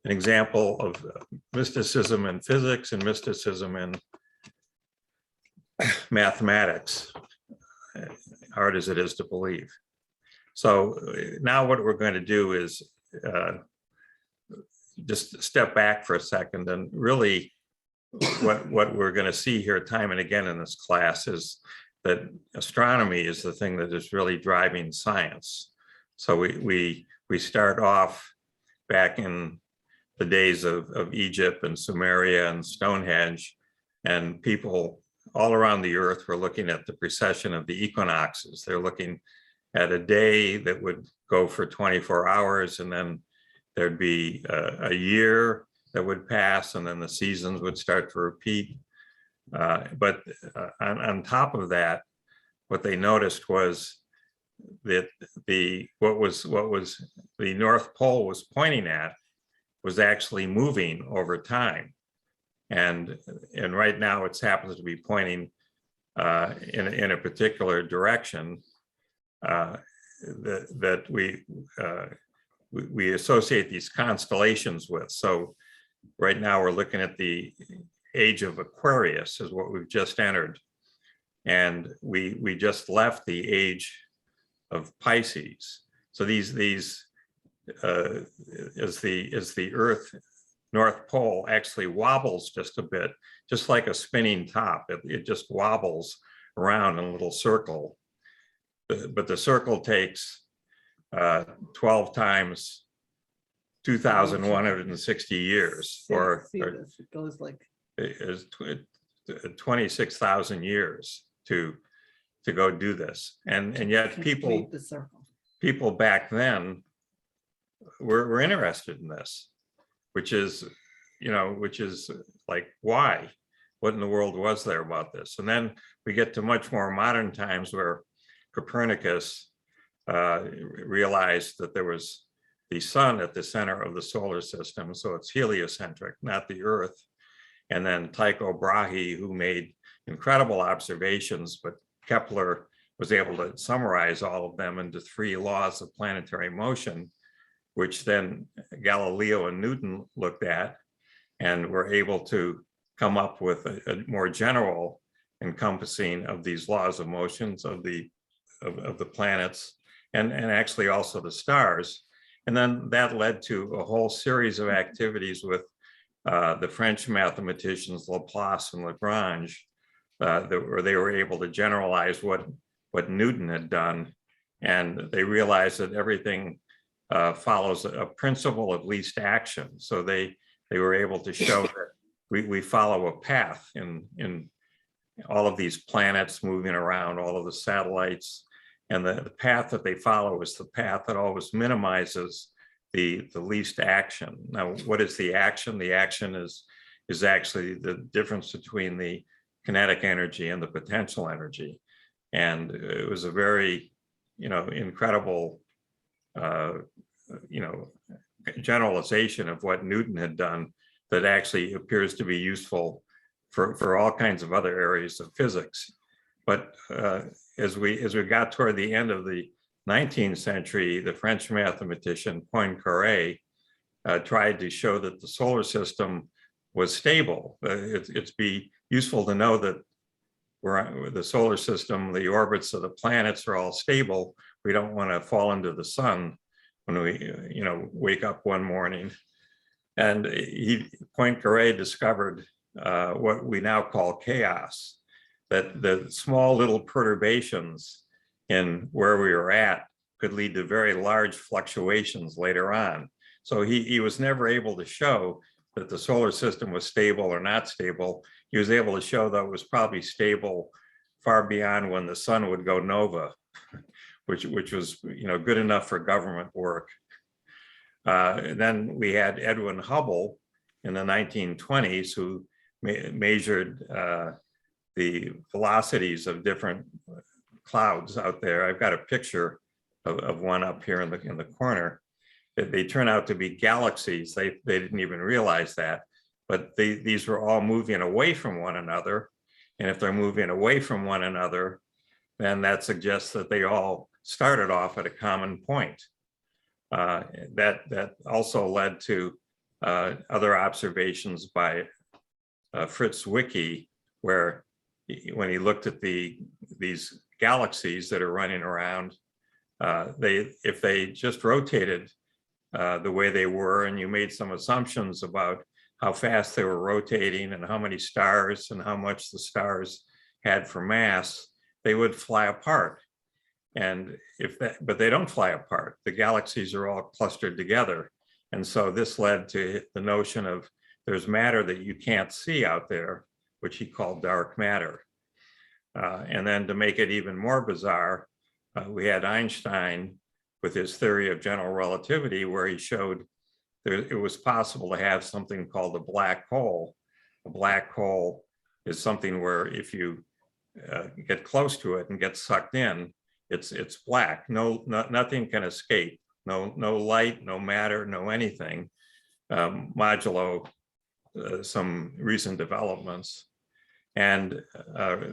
an example of mysticism in physics and mysticism in mathematics, hard as it is to believe. So now what we're going to do is just step back for a second, and really what we're going to see here time and again in this class is that astronomy is the thing that is really driving science. So we start off back in the days of Egypt and Sumeria and Stonehenge, and people all around the earth were looking at the precession of the equinoxes. They're looking at a day that would go for 24 hours, and then there'd be a year that would pass, and then the seasons would start to repeat. But on top of that, what they noticed was that what was the North Pole was pointing at was actually moving over time. And right now it's happens to be pointing in a particular direction that we associate these constellations with. So right now we're looking at the age of Aquarius is what we've just entered. And we just left the age of Pisces. So as the Earth North Pole actually wobbles just a bit, just like a spinning top. It just wobbles around in a little circle. But the circle takes 12 times 2,160 years, or it goes like is 26,000 years to go do this. And yet people back then were interested in this, which is like, why? What in the world was there about this? And then we get to much more modern times where Copernicus realized that there was the sun at the center of the solar system, so it's heliocentric, not the Earth. And then Tycho Brahe, who made incredible observations, but Kepler was able to summarize all of them into 3 laws of planetary motion, which then Galileo and Newton looked at and were able to come up with a more general encompassing of these laws of motions of the planets and actually also the stars. And then that led to a whole series of activities with the French mathematicians Laplace and Lagrange, where they were able to generalize what Newton had done. And they realized that everything follows a principle of least action. So they were able to show that we follow a path in all of these planets moving around, all of the satellites, and the path that they follow is the path that always minimizes the least action. Now, what is the action? The action is actually the difference between the kinetic energy and the potential energy. And it was a very, incredible, generalization of what Newton had done that actually appears to be useful for all kinds of other areas of physics. But as we got toward the end of the 19th century, the French mathematician Poincaré tried to show that the solar system was stable. It's be useful to know that the solar system, the orbits of the planets are all stable. We don't want to fall into the sun when we, wake up one morning. And Poincaré discovered what we now call chaos, that the small little perturbations in where we were at could lead to very large fluctuations later on. So he was never able to show that the solar system was stable or not stable. He was able to show that it was probably stable far beyond when the sun would go nova, which was good enough for government work. Then we had Edwin Hubble in the 1920s, who measured the velocities of different clouds out there. I've got a picture of one up here in the corner. They turn out to be galaxies. They didn't even realize that, but these were all moving away from one another. And if they're moving away from one another, then that suggests that they all started off at a common point. That also led to other observations by Fritz Zwicky, where when he looked at these galaxies that are running around, if they just rotated the way they were, and you made some assumptions about how fast they were rotating and how many stars and how much the had for mass, they would fly apart. And but they don't fly apart. The galaxies are all clustered together. And so this led to the notion of there's matter that you can't see out there, which he called dark matter. And then to make it even more bizarre, we had Einstein with his theory of general relativity, where he showed it was possible to have something called a black hole. A black hole is something where if you get close to it and get sucked in, it's black. Nothing can escape. No light, no matter, no anything, modulo some recent developments. And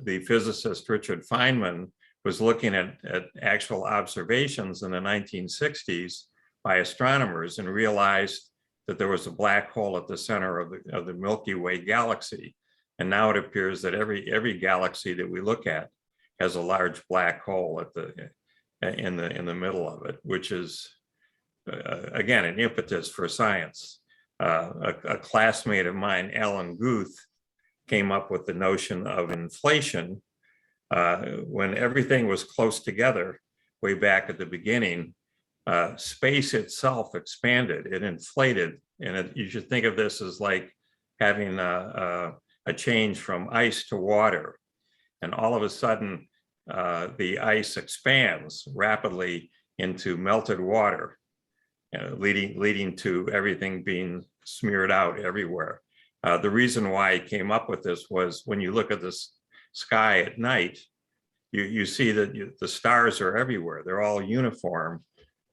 the physicist Richard Feynman was looking at actual observations in the 1960s by astronomers and realized that there was a black hole at the center of the Milky Way galaxy. And now it appears that every galaxy that we look at has a large black hole in the middle of it, which is again an impetus for science. A classmate of mine, Alan Guth, came up with the notion of inflation. When everything was close together way back at the beginning, space itself expanded, it inflated. And you should think of this as like having a change from ice to water. And all of a sudden, the ice expands rapidly into melted water, leading to everything being smeared out everywhere. The reason why I came up with this was when you look at this sky at night, you see that the stars are everywhere. They're all uniform.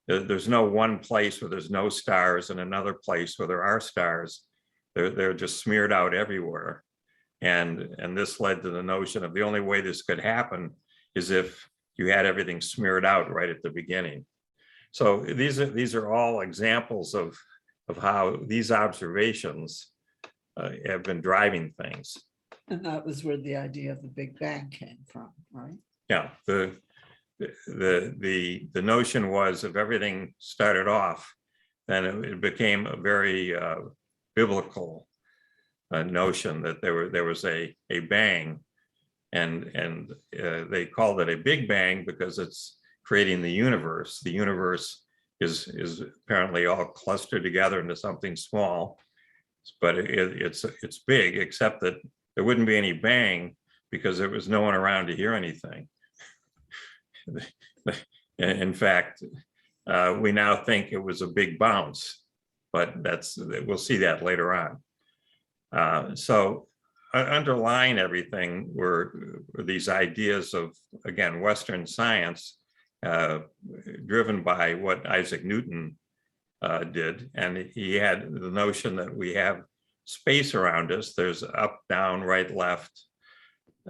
There's no one place where there's no stars and another place where there are stars. They're just smeared out everywhere. And this led to the notion of the only way this could happen is if you had everything smeared out right at the beginning. So these are all examples of how these observations have been driving things. And that was where the idea of the Big Bang came from, right? Yeah, the notion was if everything started off, then it became a very biblical notion that there was a bang, and they called it a Big Bang because it's creating the universe. The universe is apparently all clustered together into something small, but it's big, except that there wouldn't be any bang because there was no one around to hear anything. In fact, we now think it was a big bounce, but we'll see that later on. So underlying everything were these ideas of, again, Western science, driven by what Isaac Newton did. And he had the notion that we have space around us. There's up, down, right, left.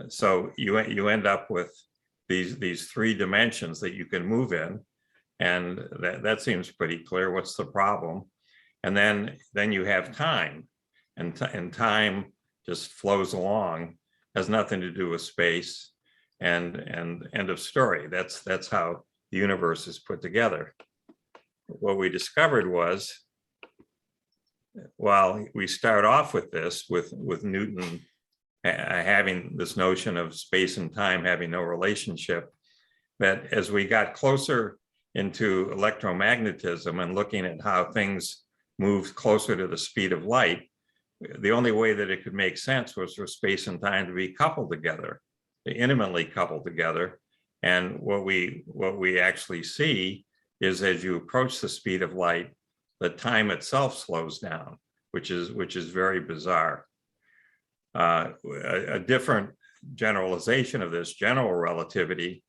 So you end up with these three dimensions that you can move in, and that seems pretty clear. What's the problem? And then you have time, and time just flows along, has nothing to do with space, and end of story. That's how the universe is put together. What we discovered was, while we start off with this, with Newton having this notion of space and time having no relationship, that as we got closer into electromagnetism and looking at how things moved closer to the speed of light, the only way that it could make sense was for space and time to be coupled together, intimately coupled together. And what we actually see is as you approach the speed of light, the time itself slows down, which is very bizarre. A different generalization of this, general relativity,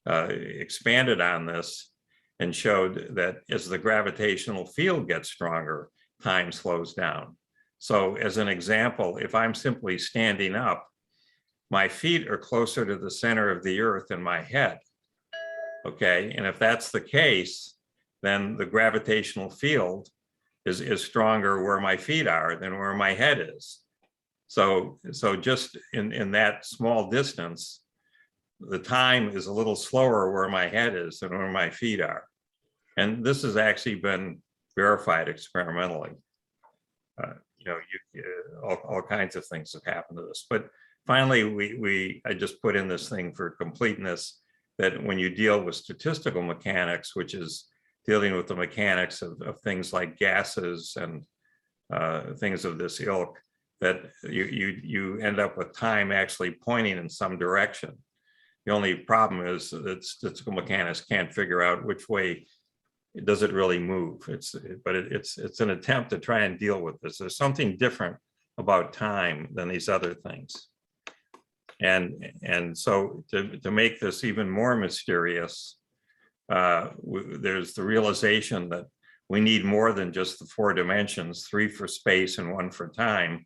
expanded on this and showed that as the gravitational field gets stronger, time slows down. So as an example, if I'm simply standing up, my feet are closer to the center of the earth than my head. Okay, and if that's the case, then the gravitational field is stronger where my feet are than where my head is. So just in that small distance, the time is a little slower where my head is than where my feet are. And this has actually been verified experimentally. All kinds of things have happened to this. But finally, I just put in this thing for completeness that when you deal with statistical mechanics, which is dealing with the mechanics of things like gases and things of this ilk, that you end up with time actually pointing in some direction. The only problem is that statistical mechanics can't figure out which way does it really move. It's an attempt to try and deal with this. There's something different about time than these other things. And so to make this even more mysterious, there's the realization that we need more than just the 4 dimensions, 3 for space and 1 for time,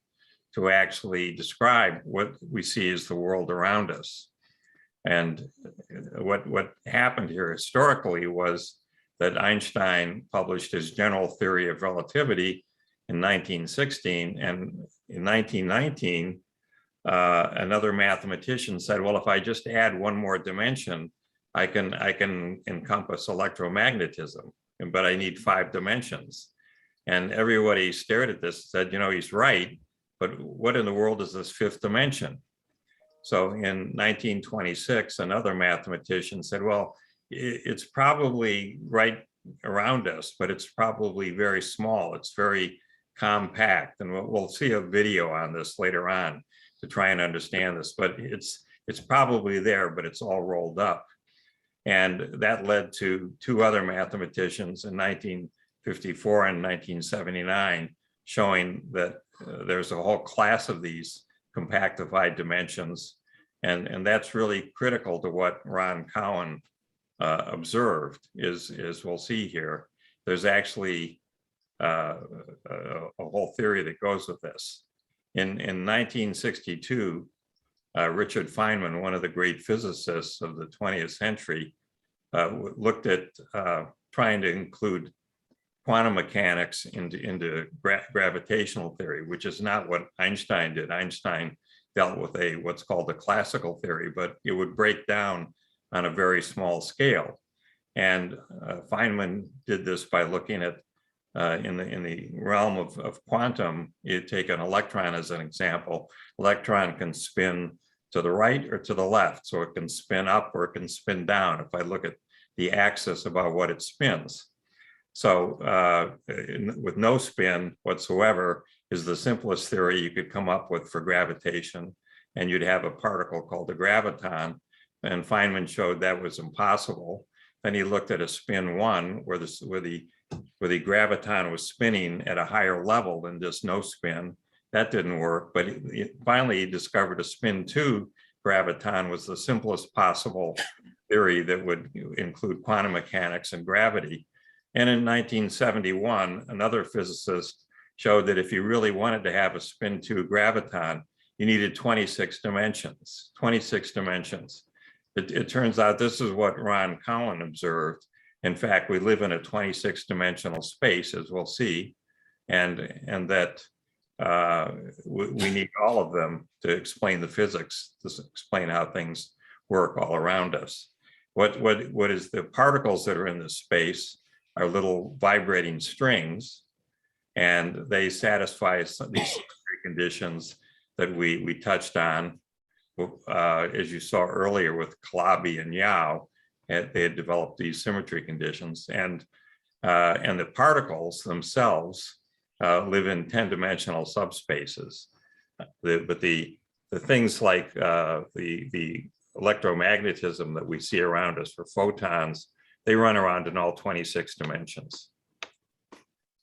to actually describe what we see as the world around us. And what happened here historically was that Einstein published his general theory of relativity in 1916, and in 1919, another mathematician said, well, if I just add 1 more dimension, I can encompass electromagnetism, but I need 5 dimensions. And everybody stared at this and said, you know, he's right, but what in the world is this 5th dimension? So in 1926, another mathematician said, well, it's probably right around us, but it's probably very small. It's very compact. And we'll see a video on this later on to try and understand this, but it's probably there, but it's all rolled up. And that led to 2 other mathematicians in 1954 and 1979, showing that there's a whole class of these compactified dimensions. And that's really critical to what Ron Cowan observed, is we'll see here. There's actually a whole theory that goes with this. In 1962, Richard Feynman, one of the great physicists of the 20th century, looked at trying to include quantum mechanics into gravitational theory, which is not what Einstein did. Einstein dealt with what's called a classical theory, but it would break down on a very small scale. And Feynman did this by looking at, in the realm of quantum, you take an electron as an example. Electron can spin to the right or to the left, so it can spin up or it can spin down if I look at the axis about what it spins. So with no spin whatsoever is the simplest theory you could come up with for gravitation, and you'd have a particle called a graviton, and Feynman showed that was impossible. Then he looked at a spin 1 where the graviton was spinning at a higher level than just no spin. That didn't work, but finally he discovered a spin 2 graviton was the simplest possible theory that would include quantum mechanics and gravity. And in 1971, another physicist showed that if you really wanted to have a spin 2 graviton, you needed 26 dimensions, 26 dimensions. It turns out this is what Ron Cowan observed. In fact, we live in a 26-dimensional space, as we'll see, and that we need all of them to explain the physics, to explain how things work all around us. What is the particles that are in this space are little vibrating strings, and they satisfy these symmetry conditions that we touched on, as you saw earlier with Calabi and Yau. They had developed these symmetry conditions, and the particles themselves live in 10-dimensional subspaces. But the things like the electromagnetism that we see around us for photons, they run around in all 26 dimensions.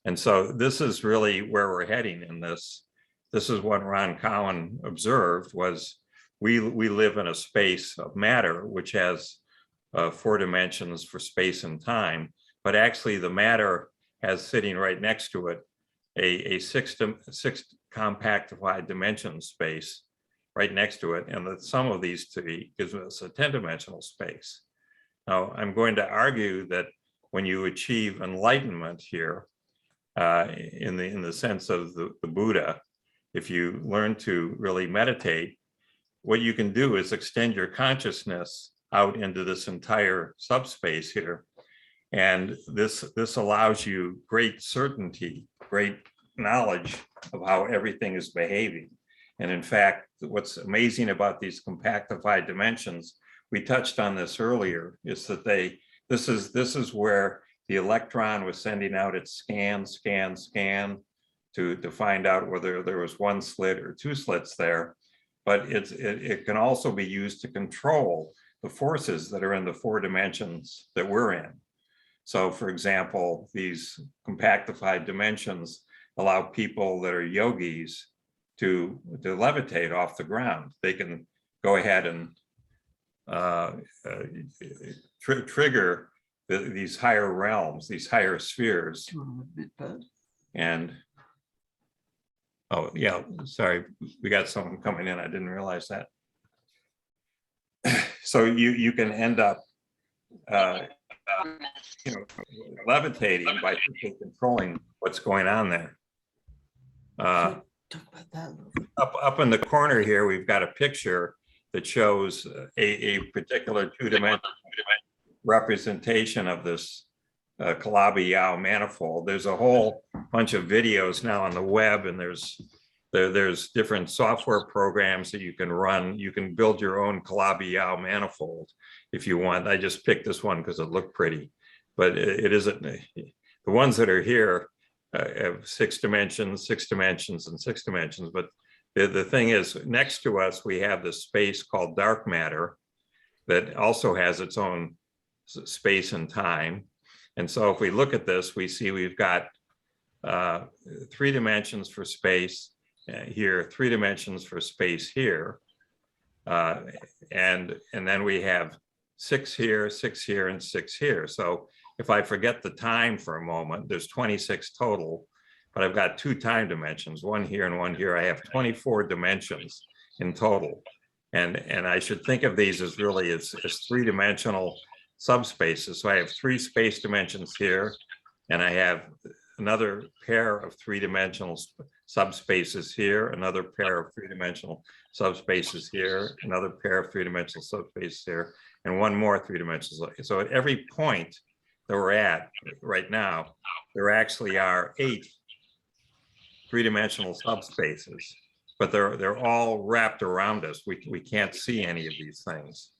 And so this is really where we're heading in this. This is what Ron Cowan observed, was we live in a space of matter which has 4 dimensions for space and time, but actually the matter has sitting right next to it a 6 compactified dimension space right next to it, and the sum of these 3 gives us a 10-dimensional space. Now, I'm going to argue that when you achieve enlightenment here, in the sense of the Buddha, if you learn to really meditate, what you can do is extend your consciousness out into this entire subspace here. And this allows you great certainty, great knowledge of how everything is behaving. And in fact, what's amazing about these compactified dimensions, we touched on this earlier, is that this is where the electron was sending out its scan to find out whether there was one slit or two slits there. But it can also be used to control the forces that are in the 4 dimensions that we're in. So for example, these compactified dimensions allow people that are yogis to levitate off the ground. They can go ahead and trigger these higher realms, these higher spheres. And oh yeah, sorry, we got someone coming in. I didn't realize that. So you can end up levitating by controlling what's going on there. Talk about that a little bit. Up in the corner here, we've got a picture that shows a particular 2-dimensional representation of this Calabi-Yau manifold. There's a whole bunch of videos now on the web, and there's different software programs that you can run. You can build your own Calabi-Yau manifold if you want. I just picked this one because it looked pretty, but it isn't. The ones that are here have 6 dimensions, 6 dimensions, and 6 dimensions. But the thing is, next to us, we have this space called dark matter that also has its own space and time. And so if we look at this, we see we've got 3 dimensions for space here, 3 dimensions for space here. And then we have 6 here, 6 here, and 6 here. So if I forget the time for a moment, there's 26 total, but I've got 2 time dimensions, 1 here and 1 here. I have 24 dimensions in total. And I should think of these as really as 3-dimensional subspaces. So I have 3 space dimensions here, and I have another pair of 3-dimensional subspaces here, another pair of 3-dimensional subspaces here, another pair of 3-dimensional subspaces here, and 1 more 3-dimensional. So at every point that we're at right now, there actually are 8 3-dimensional subspaces, but they're all wrapped around us. We can't see any of these things.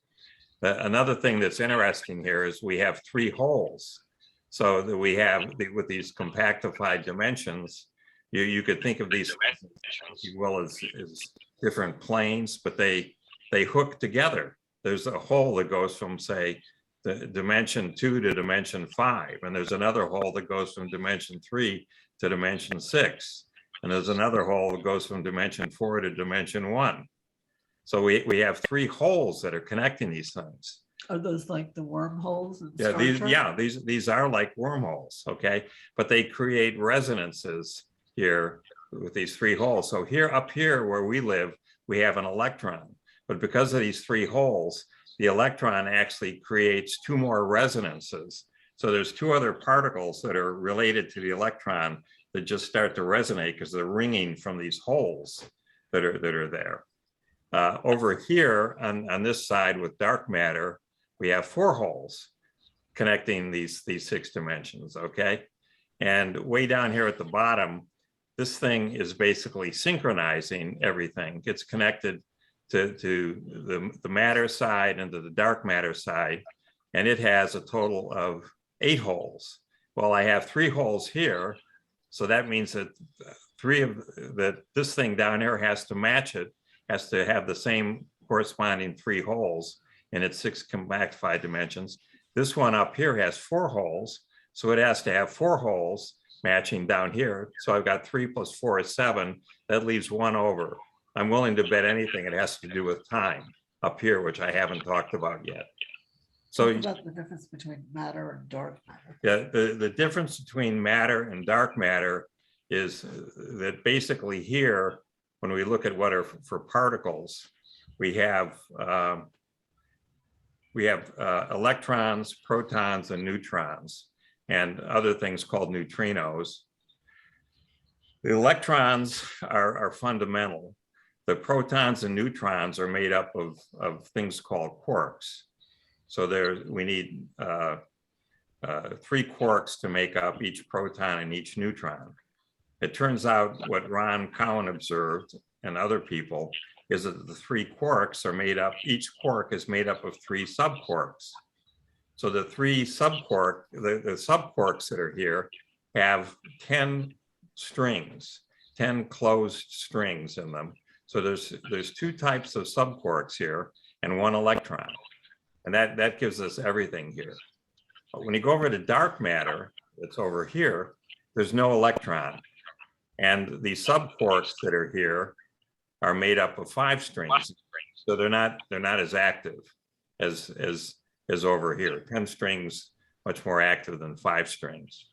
Another thing that's interesting here is we have 3 holes. So that we have, with these compactified dimensions, you could think of these, if you will, as different planes, but they hook together. There's a hole that goes from, say, the dimension 2 to dimension 5, and there's another hole that goes from dimension 3 to dimension 6, and there's another hole that goes from dimension 4 to dimension 1. So we have 3 holes that are connecting these things. Are those like the wormholes? In Yeah, these are like wormholes, okay? But they create resonances here with these 3 holes. So up here where we live, we have an electron, but because of these 3 holes, the electron actually creates 2 more resonances. So there's 2 other particles that are related to the electron that just start to resonate because they're ringing from these holes that are there. Over here on this side with dark matter, we have 4 holes connecting these 6 dimensions, okay? And way down here at the bottom, this thing is basically synchronizing everything. It's connected to the matter side and to the dark matter side, and it has a total of 8 holes. Well, I have 3 holes here, so that means that this thing down here has to match it, has to have the same corresponding 3 holes in its 6 compactified dimensions. This one up here has 4 holes, so it has to have 4 holes matching down here. So I've got 3 plus 4 is 7. That leaves 1 over. I'm willing to bet anything it has to do with time up here, which I haven't talked about yet. So what about the difference between matter and dark matter? Yeah, the difference between matter and dark matter is that basically here, when we look at what are for particles, we have electrons, protons, and neutrons, and other things called neutrinos. The electrons are fundamental. The protons and neutrons are made up of things called quarks. So we need 3 quarks to make up each proton and each neutron. It turns out what Ron Cowan observed and other people is that the 3 quarks are made up, each quark is made up of 3 subquarks. So the three subquark, the subquarks that are here have 10 strings, 10 closed strings in them. So there's two types of subquarks here and one electron. And that gives us everything here. But when you go over to dark matter, that's over here, there's no electron. And the subquarks that are here are made up of 5 strings. So they're not as active as over here. 10 strings, much more active than 5 strings.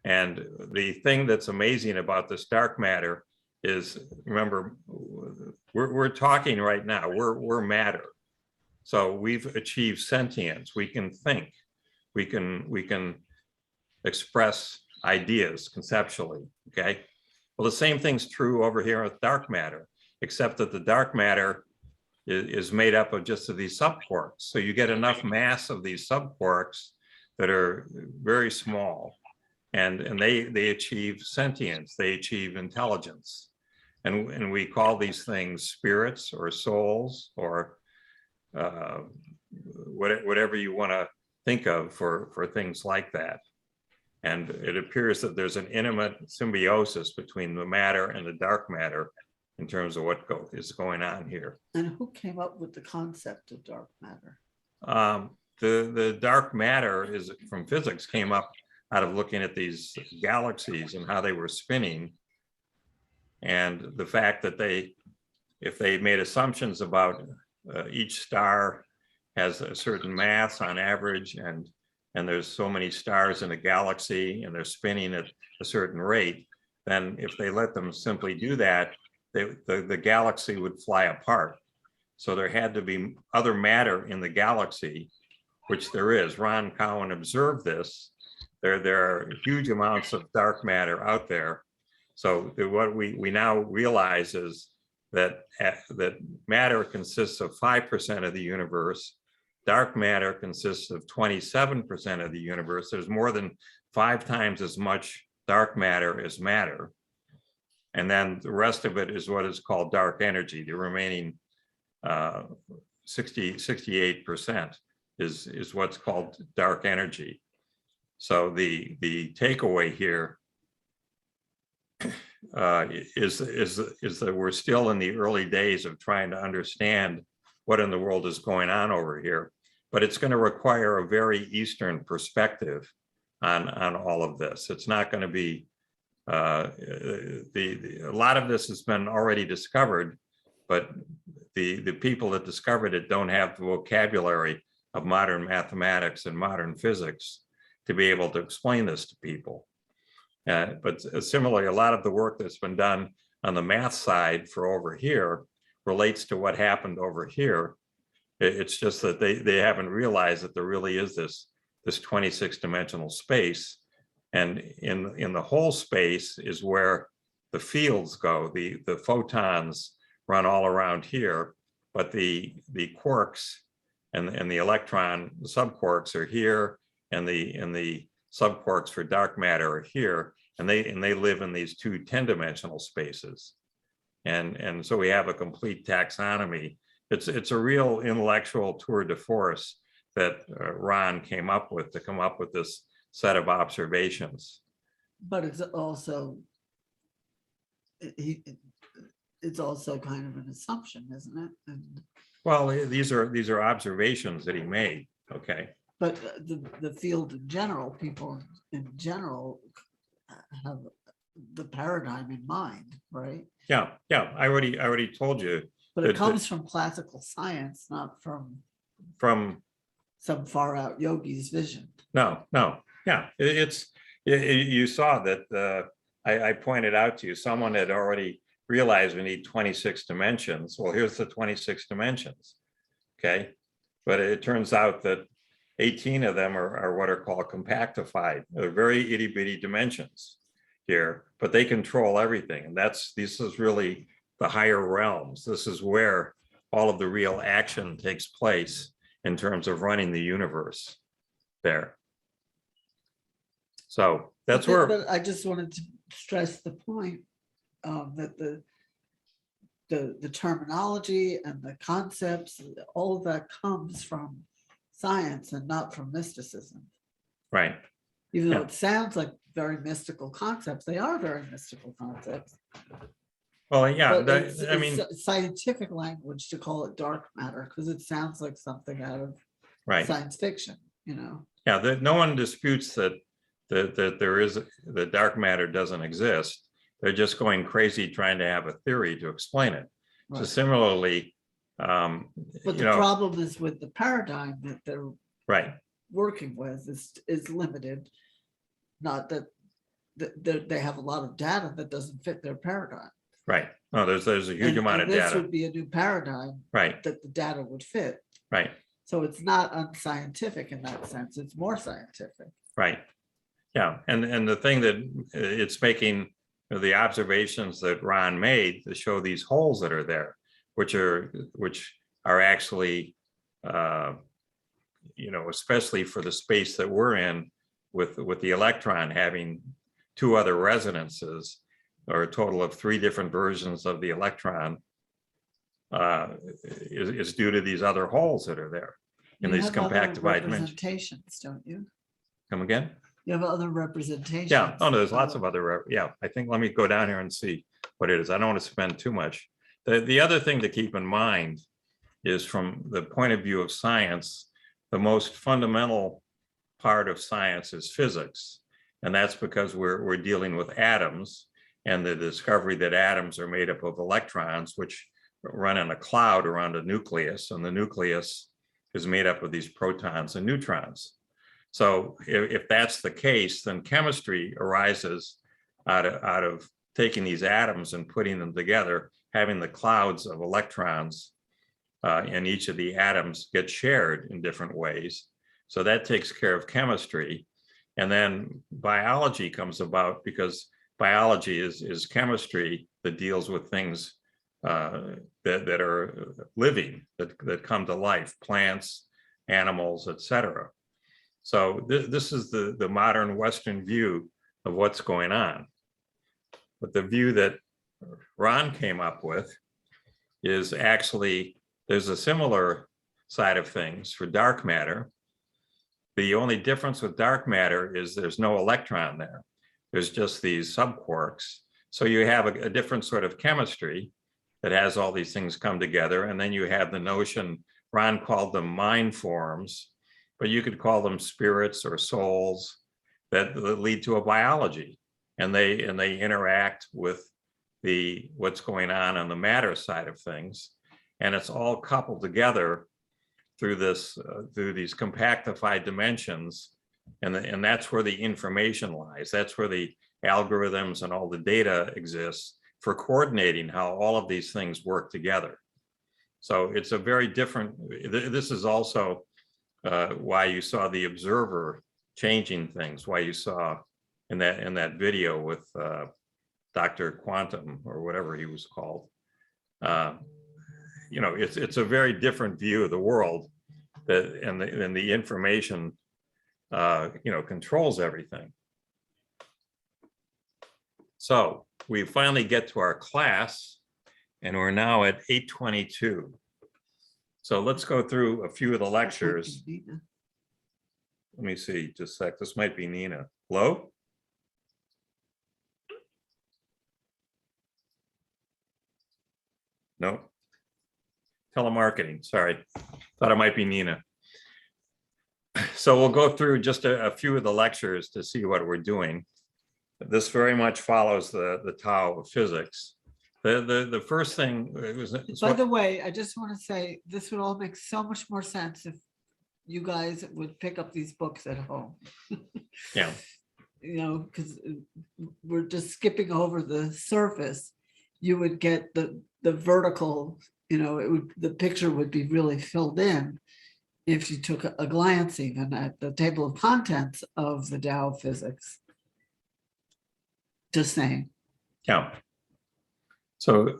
And the thing that's amazing about this dark matter is, remember, we're talking right now, we're matter. So we've achieved sentience. We can think, we can express ideas conceptually, okay? Well, the same thing's true over here with dark matter, except that the dark matter is made up of just of these subquarks. So you get enough mass of these subquarks that are very small, and they achieve sentience, they achieve intelligence. And we call these things spirits or souls or whatever you want to think of for things like that. And it appears that there's an intimate symbiosis between the matter and the dark matter in terms of what is going on here. And who came up with the concept of dark matter? The dark matter is from physics, came up out of looking at these galaxies and how they were spinning. And the fact that if they made assumptions about each star has a certain mass on average, and there's so many stars in a galaxy and they're spinning at a certain rate, then if they let them simply do that, the galaxy would fly apart. So there had to be other matter in the galaxy, which there is. Ron Cowan observed this. There are huge amounts of dark matter out there. So what we now realize is that matter consists of 5% of the universe. Dark matter consists of 27% of the universe. There's more than 5 times as much dark matter as matter. And then the rest of it is what is called dark energy. The remaining 68% is what's called dark energy. So the takeaway here is that we're still in the early days of trying to understand what in the world is going on over here, but it's going to require a very Eastern perspective on all of this. It's not going to be a lot of this has been already discovered, but the people that discovered it don't have the vocabulary of modern mathematics and modern physics to be able to explain this to people. But similarly, a lot of the work that's been done on the math side for over here relates to what happened over here. It's just that they haven't realized that there really is this 26-dimensional space. And in the whole space is where the fields go. The photons run all around here, but the quarks and the electron, the subquarks are here, and the subquarks for dark matter are here, and they live in these 2 10-dimensional spaces. And so we have a complete taxonomy. It's a real intellectual tour de force that Ron came up with to come up with this set of observations. But it's also it's also kind of an assumption, isn't it? And, well, these are observations that he made. Okay. But the field in general, people in general have the paradigm in mind, right? Yeah. I already told you. But it comes from classical science, not from some far out yogi's vision. No. Yeah, you saw that I pointed out to you, someone had already realized we need 26 dimensions. Well, here's the 26 dimensions, okay? But it turns out that 18 of them are what are called compactified. They're very itty bitty dimensions here, but they control everything. And this is really the higher realms. This is where all of the real action takes place in terms of running the universe there. So that's where. But I just wanted to stress the point that the terminology and the concepts, all of that comes from science and not from mysticism. Right. Even though Yeah. it sounds like very mystical concepts, they are very mystical concepts. Well, yeah, But it's, I mean, scientific language to call it dark matter because it sounds like something out of right. science fiction, you know. Yeah, no one disputes that there is, the dark matter doesn't exist. They're just going crazy trying to have a theory to explain it. So Right. similarly, But you the know, problem is with the paradigm that they're right, working with is limited. Not that they have a lot of data that doesn't fit their paradigm. right. No, there's a huge amount of This data. would be a new paradigm Right, that the data would fit. right, So it's not unscientific in that sense. It's more scientific. right. Yeah, and the thing that it's making, the observations that Ron made to show these holes that are there, which are actually, you know, especially for the space that we're in, with the electron having two other resonances, or a total of 3 different versions of the electron, is due to these other holes that are there in You these have other compactified dimensions. representations, don't you? Come again? You have other representations. Yeah, oh, no, there's lots of other, yeah, I think, let me go down here and see what it is. I don't want to spend too much. The other thing to keep in mind is, from the point of view of science, the most fundamental part of science is physics. And that's because we're dealing with atoms, and the discovery that atoms are made up of electrons, which run in a cloud around a nucleus, and the nucleus is made up of these protons and neutrons. So if that's the case, then chemistry arises out of taking these atoms and putting them together, having the clouds of electrons in each of the atoms get shared in different ways. So that takes care of chemistry. And then biology comes about because biology is chemistry that deals with things that are living, that come to life, plants, animals, etc. So this is the modern Western view of what's going on. But the view that Ron came up with is actually, there's a similar side of things for dark matter. The only difference with dark matter is there's no electron there. There's just these subquarks. So you have a different sort of chemistry that has all these things come together. And then you have the notion, Ron called them mind forms, but you could call them spirits or souls that lead to a biology. And they interact with what's going on the matter side of things. And it's all coupled together through these compactified dimensions. And that's where the information lies. That's where the algorithms and all the data exists for coordinating how all of these things work together. So it's a very different, this is also why you saw the observer changing things, why you saw in that video with Dr. Quantum, or whatever he was called. You know, it's a very different view of the world, and the information you know, controls everything. So we finally get to our class, and we're now at 8:22. So let's go through a few of the lectures. Let me see, just a sec. This might be Nina. Hello? No. Telemarketing, sorry. Thought it might be Nina. So we'll go through just a few of the lectures to see what we're doing. This very much follows the Tao of physics. The first thing was. By the way, I just want to say this would all make so much more sense if you guys would pick up these books at home. Yeah. You know, because we're just skipping over the surface. You would get the vertical, you know, the picture would be really filled in if you took a glance even at the table of contents of the Tao of physics. Just saying. Yeah. So,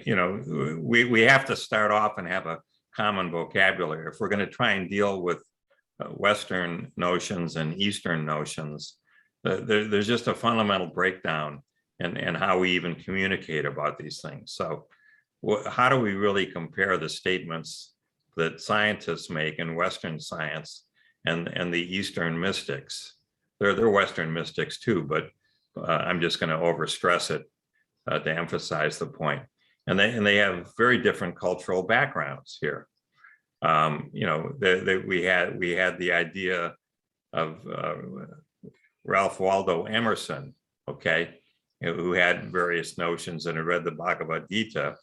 you know, we have to start off and have a common vocabulary. If we're going to try and deal with Western notions and Eastern notions, there's just a fundamental breakdown in how we even communicate about these things. So how do we really compare the statements that scientists make in Western science and the Eastern mystics. They're Western mystics too, but I'm just going to overstress it to emphasize the point. And they have very different cultural backgrounds here. We had the idea of Ralph Waldo Emerson, okay, who had various notions and had read the Bhagavad Gita,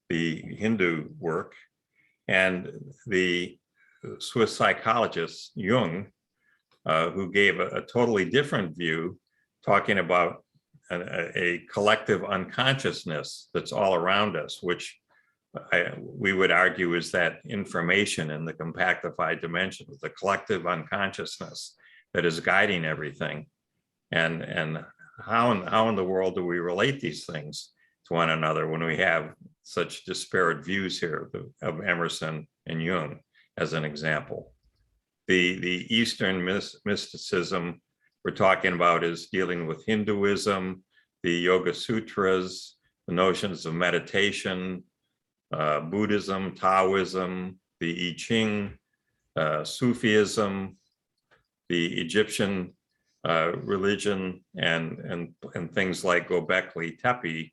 the Hindu work, and the Swiss psychologist Jung, who gave a totally different view, talking about a collective unconsciousness that's all around us, which we would argue is that information in the compactified dimension, the collective unconsciousness that is guiding everything. And how in the world do we relate these things to one another when we have such disparate views here of Emerson and Jung as an example? The Eastern mysticism we're talking about is dealing with Hinduism, the Yoga Sutras, the notions of meditation, Buddhism, Taoism, the I Ching, Sufism, the Egyptian religion, and things like Göbekli Tepe,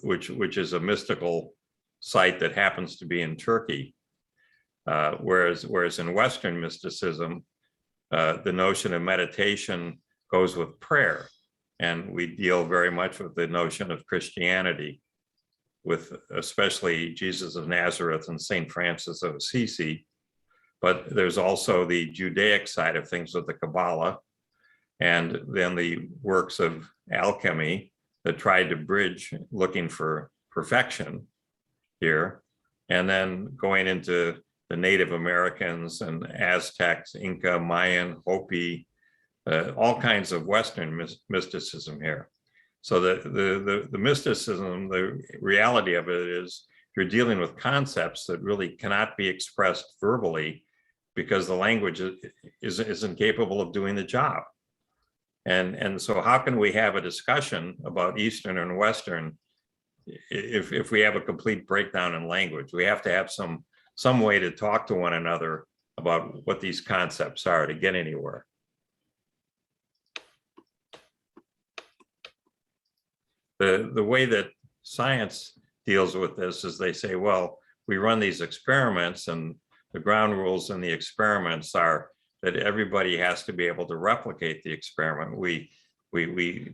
which is a mystical site that happens to be in Turkey. Whereas in Western mysticism, the notion of meditation goes with prayer, and we deal very much with the notion of Christianity, with especially Jesus of Nazareth and Saint Francis of Assisi. But there's also the Judaic side of things with the Kabbalah, and then the works of alchemy that tried to bridge looking for perfection here, and then going into the Native Americans and Aztecs, Inca, Mayan, Hopi, all kinds of Western mysticism here. So the mysticism, the reality of it is you're dealing with concepts that really cannot be expressed verbally because the language isn't capable of doing the job. And so how can we have a discussion about Eastern and Western if we have a complete breakdown in language? We have to have some way to talk to one another about what these concepts are to get anywhere. The way that science deals with this is they say, well, we run these experiments and the ground rules in the experiments are that everybody has to be able to replicate the experiment. We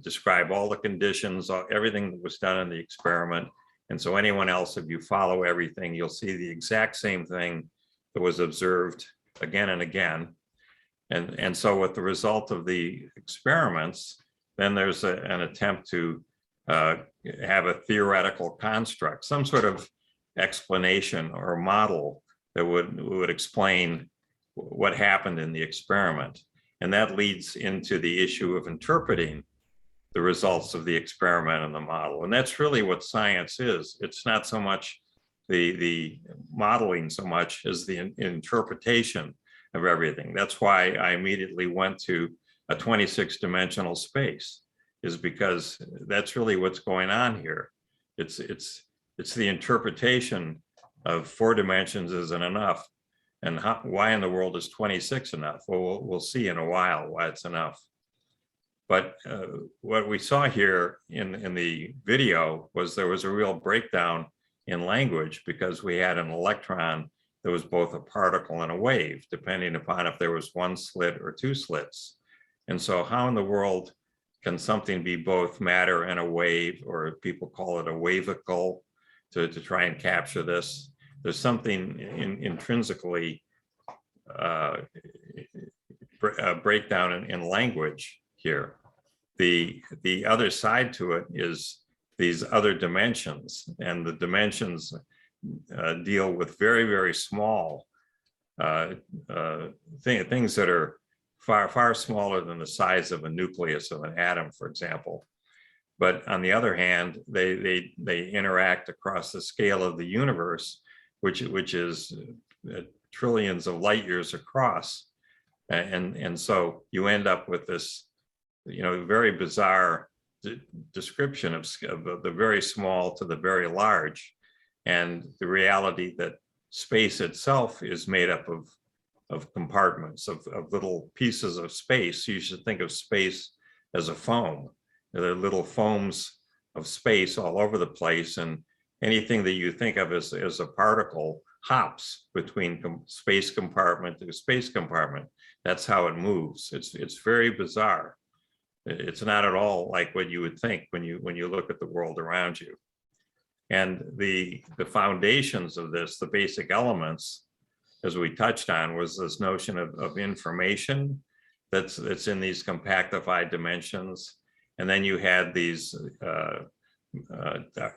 describe all the conditions, everything that was done in the experiment. And so anyone else, if you follow everything, you'll see the exact same thing that was observed again and again. And so with the result of the experiments, then there's an attempt to have a theoretical construct, some sort of explanation or model that would explain what happened in the experiment. And that leads into the issue of interpreting the results of the experiment and the model. And that's really what science is. It's not so much the modeling so much as the interpretation of everything. That's why I immediately went to a 26-dimensional space, is because that's really what's going on here. It's the interpretation of 4 dimensions isn't enough. And why in the world is 26 enough? Well, we'll see in a while why it's enough. But what we saw here in the video was there was a real breakdown in language because we had an electron that was both a particle and a wave, depending upon if there was 1 slit or 2 slits. And so how in the world can something be both matter and a wave, or people call it a wavicle, to try and capture this? There's something intrinsically breakdown in language here. The other side to it is these other dimensions, and the dimensions deal with very, very small things that are far, far smaller than the size of a nucleus of an atom, for example. But on the other hand, they interact across the scale of the universe, which is trillions of light years across. And so you end up with this, very bizarre description of the very small to the very large. And the reality that space itself is made up of compartments, of little pieces of space. You should think of space as a foam. There are little foams of space all over the place, and anything that you think of as a particle hops between space compartment to space compartment. That's how it moves. It's very bizarre. It's not at all like what you would think when you look at the world around you. And the foundations of this, the basic elements, as we touched on, was this notion of information that's in these compactified dimensions. And then you had these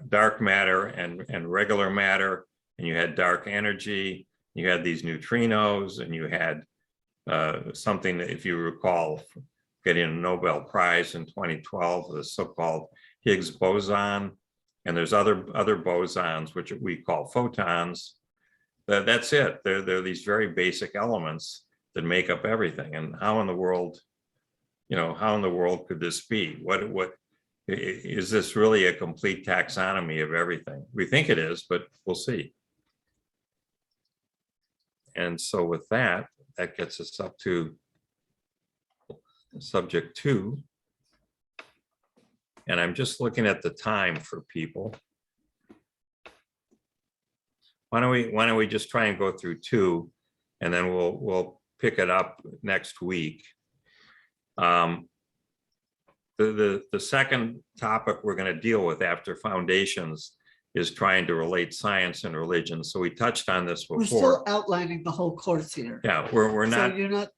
dark matter and regular matter, and you had dark energy, you had these neutrinos, and you had something that, if you recall, getting a Nobel Prize in 2012, the so-called Higgs boson. And there's other bosons, which we call photons. That's it. They're these very basic elements that make up everything. And how in the world, how in the world could this be? What is this really a complete taxonomy of everything? We think it is, but we'll see. And so with that gets us up to subject 2. And I'm just looking at the time for people. Why don't we just try and go through 2, and then we'll pick it up next week. The second topic we're going to deal with after foundations is trying to relate science and religion. So we touched on this before. We're still outlining the whole course here. Yeah, we're not. So you're not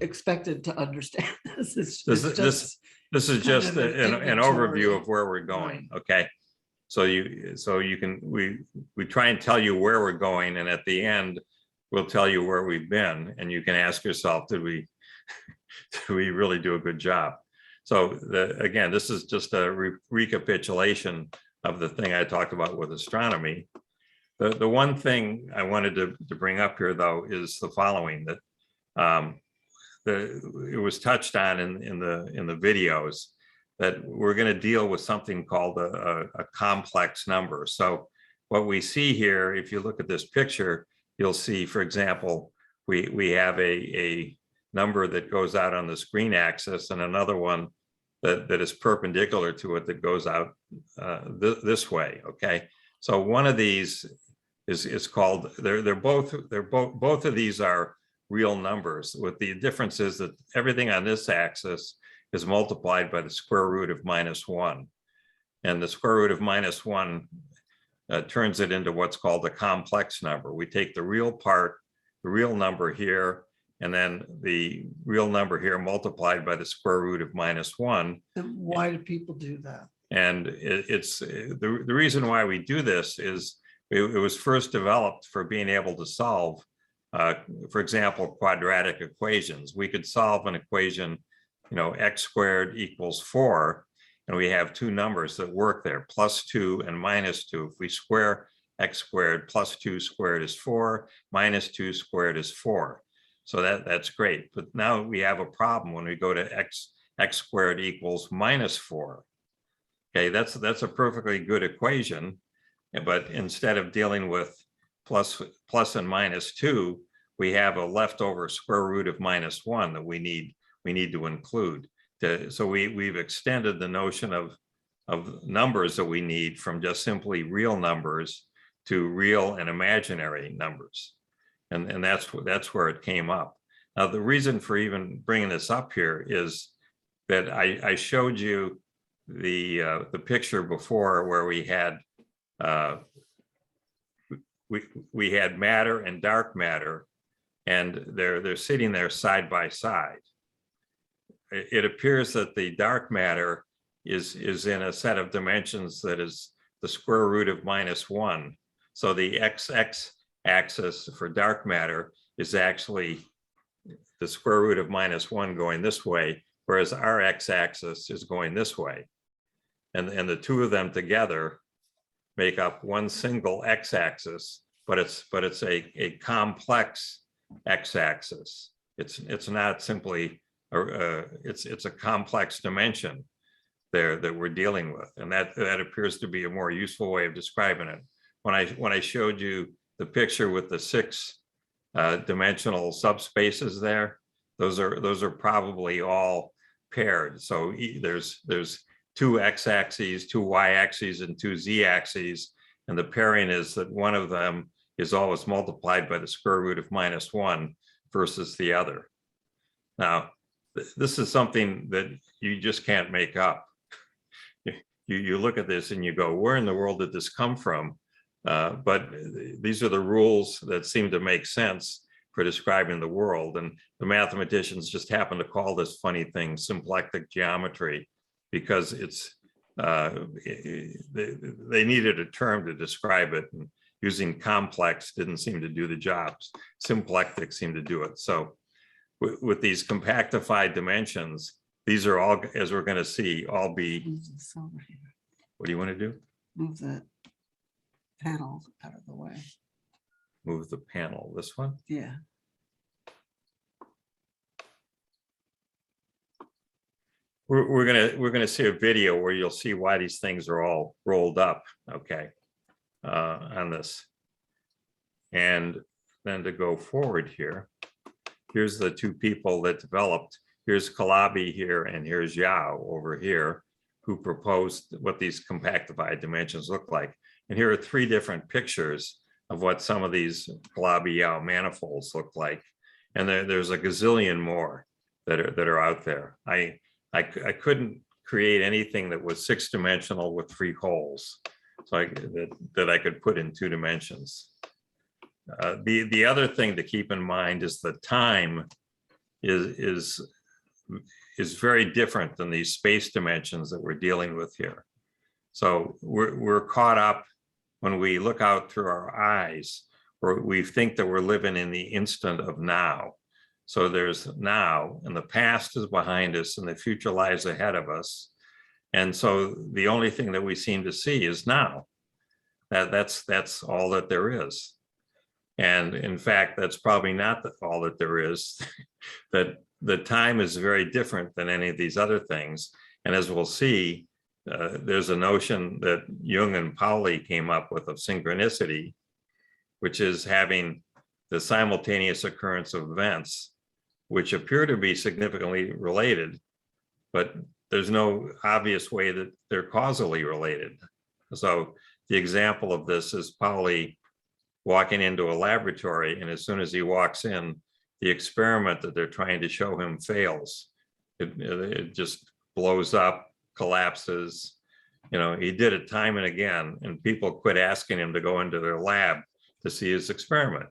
expected to understand this. This is just an overview of where we're going. Okay. So you can, we try and tell you where we're going, and at the end, we'll tell you where we've been, and you can ask yourself, did we really do a good job? So again, this is just a recapitulation of the thing I talked about with astronomy. The one thing I wanted to bring up here, though, is the following, that it was touched on in the videos, that we're going to deal with something called a complex number. So what we see here, if you look at this picture, you'll see, for example, we have a number that goes out on the screen axis, and another one that is perpendicular to it that goes out this way. Okay, so one of these is called, both of these are real numbers, with the difference is that everything on this axis is multiplied by the square root of -1. And the square root of -1 turns it into what's called a complex number. We take the real part, the real number here, and then the real number here multiplied by the square root of -1. And why do people do that? And it's the reason why we do this is it was first developed for being able to solve, for example, quadratic equations. We could solve an equation, x squared equals 4, and we have two numbers that work there, +2 and -2. If we square x squared, +2 squared is 4, -2 squared is 4. So that's great. But now we have a problem when we go to x squared equals -4. Okay, that's a perfectly good equation, but instead of dealing with plus and -2, we have a leftover square root of -1 that we need to include. So we've extended the notion of numbers that we need from just simply real numbers to real and imaginary numbers. And that's where it came up. Now, the reason for even bringing this up here is that I showed you the picture before where we had matter and dark matter, and they're sitting there side by side. It appears that the dark matter is in a set of dimensions that is the square root of -1. So the x axis for dark matter is actually the square root of -1 going this way, whereas our x-axis is going this way. And the two of them together make up one single x-axis, but it's a complex x-axis. It's not simply it's a complex dimension there that we're dealing with, and that appears to be a more useful way of describing it. When I showed you the picture with the 6 dimensional subspaces there, those are probably all paired. So there's 2 x-axes, 2 y-axes, and 2 z-axes, and the pairing is that one of them is always multiplied by the square root of -1 versus the other. Now, this is something that you just can't make up. You look at this and you go, where in the world did this come from? But these are the rules that seem to make sense for describing the world. And the mathematicians just happen to call this funny thing symplectic geometry, because it's they needed a term to describe it, and using complex didn't seem to do the job. Symplectic seemed to do it. So with these compactified dimensions, these are all, as we're going to see, all be. Move this over here. What do you want to do? Move that panel out of the way. Move the panel, this one? Yeah. We're gonna see a video where you'll see why these things are all rolled up, okay, on this. And then to go forward here, here's the 2 people that developed. Here's Calabi here, and here's Yao over here, who proposed what these compactified dimensions look like. And here are 3 different pictures of what some of these Calabi-Yau manifolds look like. And there's a gazillion more that are out there. I couldn't create anything that was 6-dimensional with 3 holes, so that I could put in 2 dimensions. The other thing to keep in mind is the time is very different than these space dimensions that we're dealing with here. So we're caught up when we look out through our eyes, where we think that we're living in the instant of now. So there's now, and the past is behind us, and the future lies ahead of us. And so the only thing that we seem to see is now. That's all that there is. And in fact, that's probably not all that there is. That the time is very different than any of these other things. And as we'll see, there's a notion that Jung and Pauli came up with of synchronicity, which is having the simultaneous occurrence of events which appear to be significantly related, but there's no obvious way that they're causally related. So the example of this is Pauli walking into a laboratory, and as soon as he walks in, the experiment that they're trying to show him fails. It just blows up, collapses. You know, he did it time and again, and people quit asking him to go into their lab to see his experiment.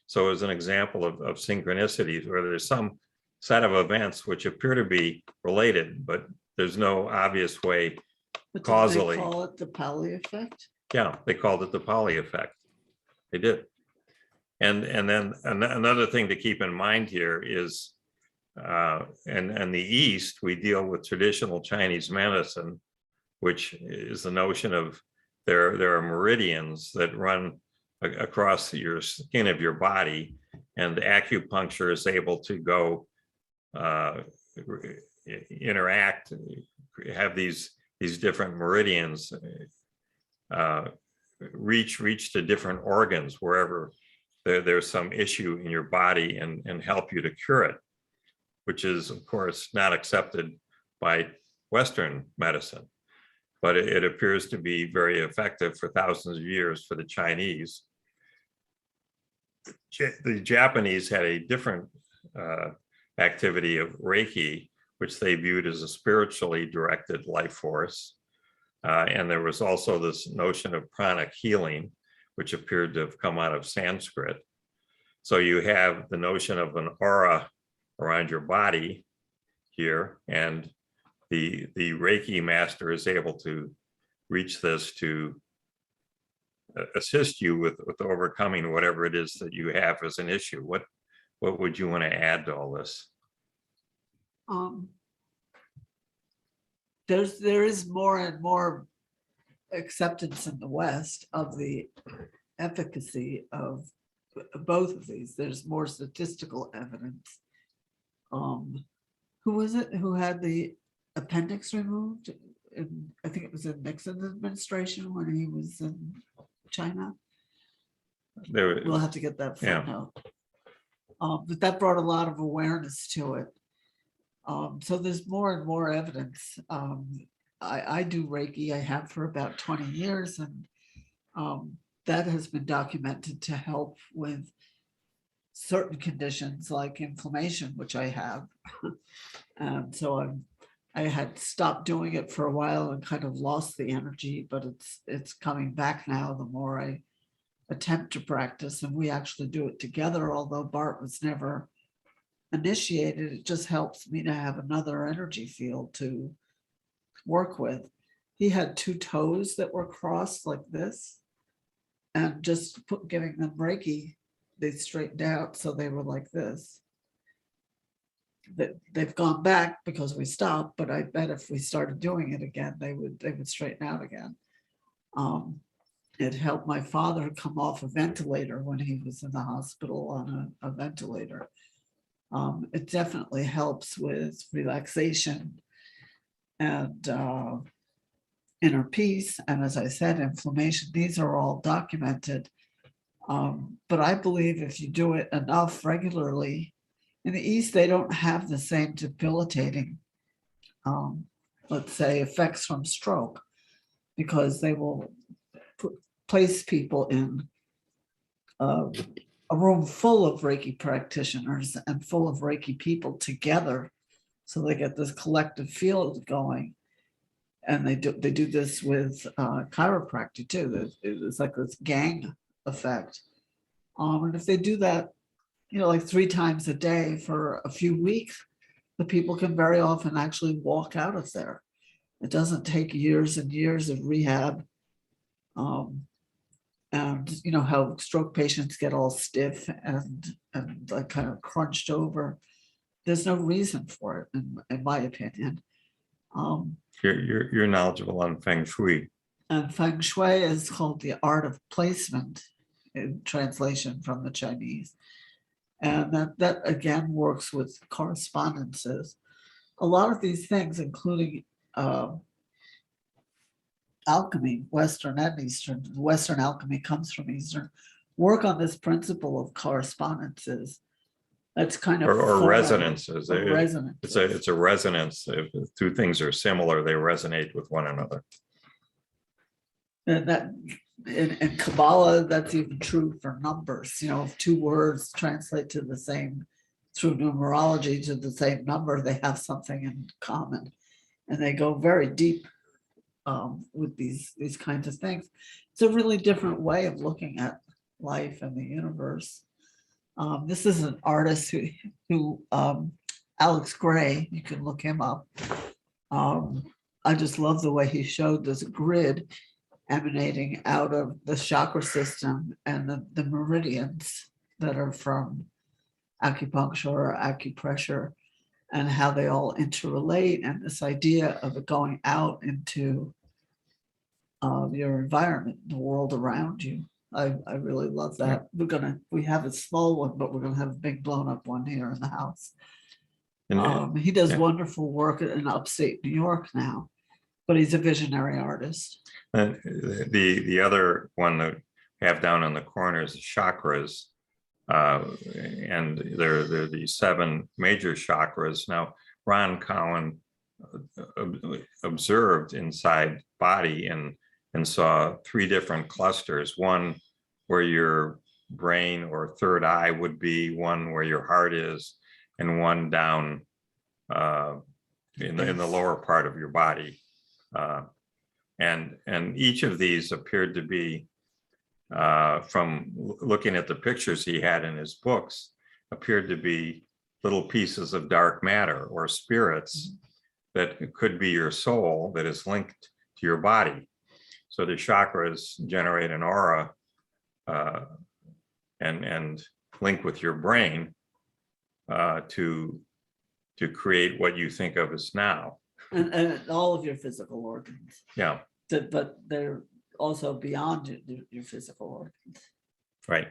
So as an example of synchronicities, where there's some set of events which appear to be related, but there's no obvious way But causally. did they call it the Pauli effect? Yeah, they called it the Pauli effect. They did. And then another thing to keep in mind here is, in the East, we deal with traditional Chinese medicine, which is the notion of there are meridians that run across your skin of your body, and acupuncture is able to go interact, have these different meridians reach to different organs wherever there's some issue in your body, and help you to cure it, which is of course not accepted by Western medicine, but it appears to be very effective for thousands of years for the Chinese. The Japanese had a different activity of Reiki, which they viewed as a spiritually directed life force. And there was also this notion of pranic healing, which appeared to have come out of Sanskrit. So you have the notion of an aura around your body here, and the Reiki master is able to reach this to assist you with overcoming whatever it is that you have as an issue. What would you want to add to all this? There is more and more acceptance in the West of the efficacy of both of these. There's more statistical evidence. Who was it who had the appendix removed? I think it was in Nixon's administration when he was in China. there, We'll have to get that Yeah. footnote. But that brought a lot of awareness to it. So there's more and more evidence. I do Reiki, I have for about 20 years, and that has been documented to help with certain conditions like inflammation, which I have. So I had stopped doing it for a while and kind of lost the energy, but it's coming back now the more I attempt to practice, and we actually do it together, although Bart was never initiated. It just helps me to have another energy field to work with. He had 2 toes that were crossed like this, and just giving them Reiki, they straightened out, so they were like this. They've gone back because we stopped, but I bet if we started doing it again, they would straighten out again. It helped my father come off a ventilator when he was in the hospital on a ventilator. It definitely helps with relaxation and inner peace. And as I said, inflammation, these are all documented. But I believe if you do it enough regularly, in the East, they don't have the same debilitating, let's say, effects from stroke, because they will place people in a room full of Reiki practitioners and full of Reiki people together, so they get this collective field going. And they do this with chiropractic too. It's like this gang effect. And if they do that, like 3 times a day for a few weeks, the people can very often actually walk out of there. It doesn't take years and years of rehab. And you know how stroke patients get all stiff and like kind of crunched over. There's no reason for it, in my opinion. you're knowledgeable on Feng Shui. And Feng Shui is called the art of placement, in translation from the Chinese. And that again works with correspondences. A lot of these things, including alchemy, Western and Eastern, Western alchemy comes from Eastern, work on this principle of correspondences. That's kind of Or foreign, resonances. or resonances. It's a resonance. If 2 things are similar, they resonate with one another. And that in Kabbalah, that's even true for numbers. If 2 words translate to the same through numerology to the same number, they have something in common, and they go very deep with these kinds of things. It's a really different way of looking at life and the universe. This is an artist who Alex Gray, you can look him up. I just love the way he showed this grid emanating out of the chakra system and the meridians that are from acupuncture or acupressure, and how they all interrelate, and this idea of it going out into your environment, the world around you. I really love that. We have a small one, but we're gonna have a big blown up one here in the house. And He does yeah. wonderful work in upstate New York now, but he's a visionary artist. And the other one that we have down in the corner is the chakras. And there are these 7 major chakras. Now, Ron Cowan observed inside body and saw 3 different clusters, one where your brain or third eye would be, one where your heart is, and one down in the lower part of your body. And each of these appeared to be, from looking at the pictures he had in his books, appeared to be little pieces of dark matter or spirits that could be your soul that is linked to your body. So the chakras generate an aura and link with your brain to create what you think of as now. And all of your physical organs. Yeah. But they're also beyond your physical organs. Right.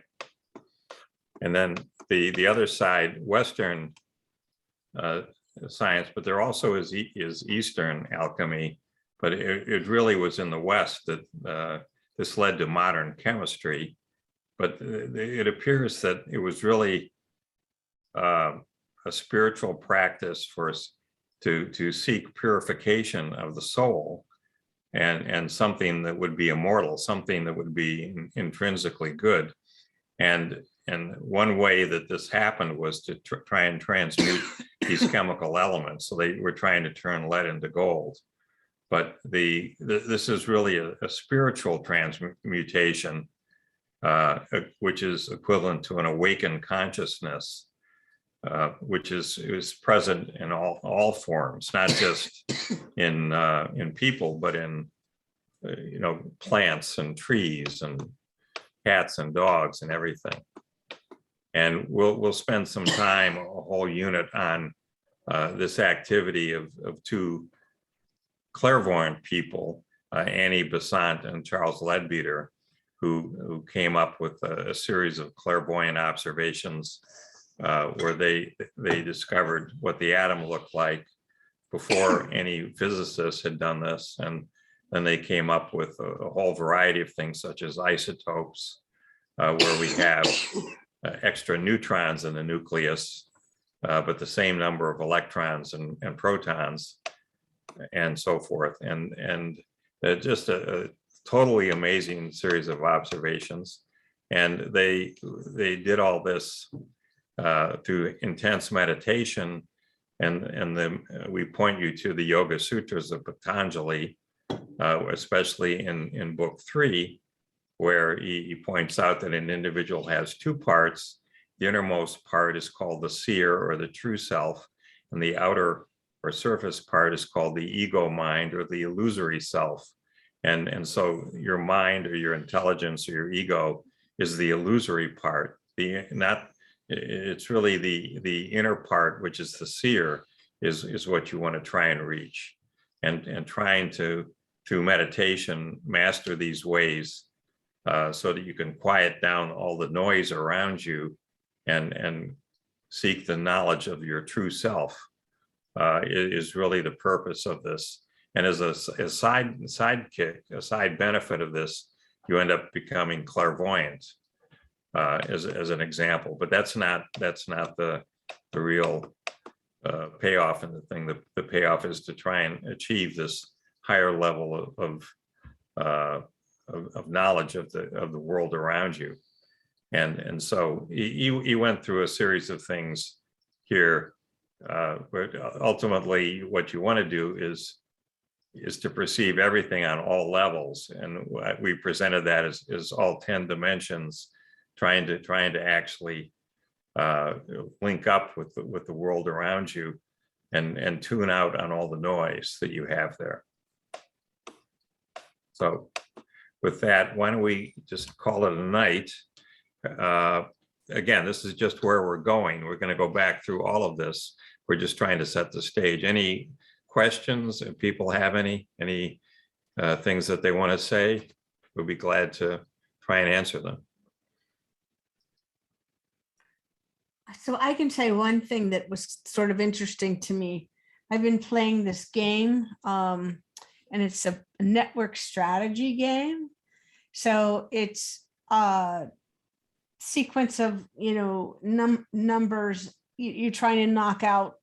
And then the other side, Western science, but there also is Eastern alchemy, but it really was in the West that this led to modern chemistry. but it appears that it was really a spiritual practice for us to seek purification of the soul, and something that would be immortal, something that would be intrinsically good. And one way that this happened was to try and transmute these chemical elements. So they were trying to turn lead into gold. But this is really a spiritual transmutation, which is equivalent to an awakened consciousness, which is present in all forms, not just in people, but in plants and trees and cats and dogs and everything. And we'll spend some time, a whole unit, on this activity of two clairvoyant people, Annie Besant and Charles Leadbeater, who came up with a series of clairvoyant observations where they discovered what the atom looked like before any physicists had done this. And then they came up with a whole variety of things, such as isotopes, where we have extra neutrons in the nucleus, but the same number of electrons and protons, and so forth. And just a totally amazing series of observations. And they did all this through intense meditation. And we point you to the Yoga Sutras of Patanjali, especially in book 3, where he points out that an individual has two parts. The innermost part is called the seer, or the true self, and the outer or surface part is called the ego mind, or the illusory self. And so your mind, or your intelligence, or your ego is the illusory part. It's really the inner part, which is the seer, is what you want to try and reach. And trying to, through meditation, master these ways so that you can quiet down all the noise around you and seek the knowledge of your true self is really the purpose of this. And as a sidekick, a side benefit of this, you end up becoming clairvoyant, as an example. But that's not the real payoff in the thing. The payoff is to try and achieve this higher level of knowledge of the world around you. And so he went through a series of things here, but ultimately what you want to do is to perceive everything on all levels. And we presented that as all 10 dimensions, trying to actually link up with the world around you and tune out on all the noise that you have there. So with that, why don't we just call it a night? Again, this is just where we're going. We're going to go back through all of this. We're just trying to set the stage. Any questions? If people have any things that they want to say, we'll be glad to try and answer them. So I can say one thing that was sort of interesting to me. I've been playing this game, and it's a network strategy game. So it's a sequence of, numbers. You're trying to knock out,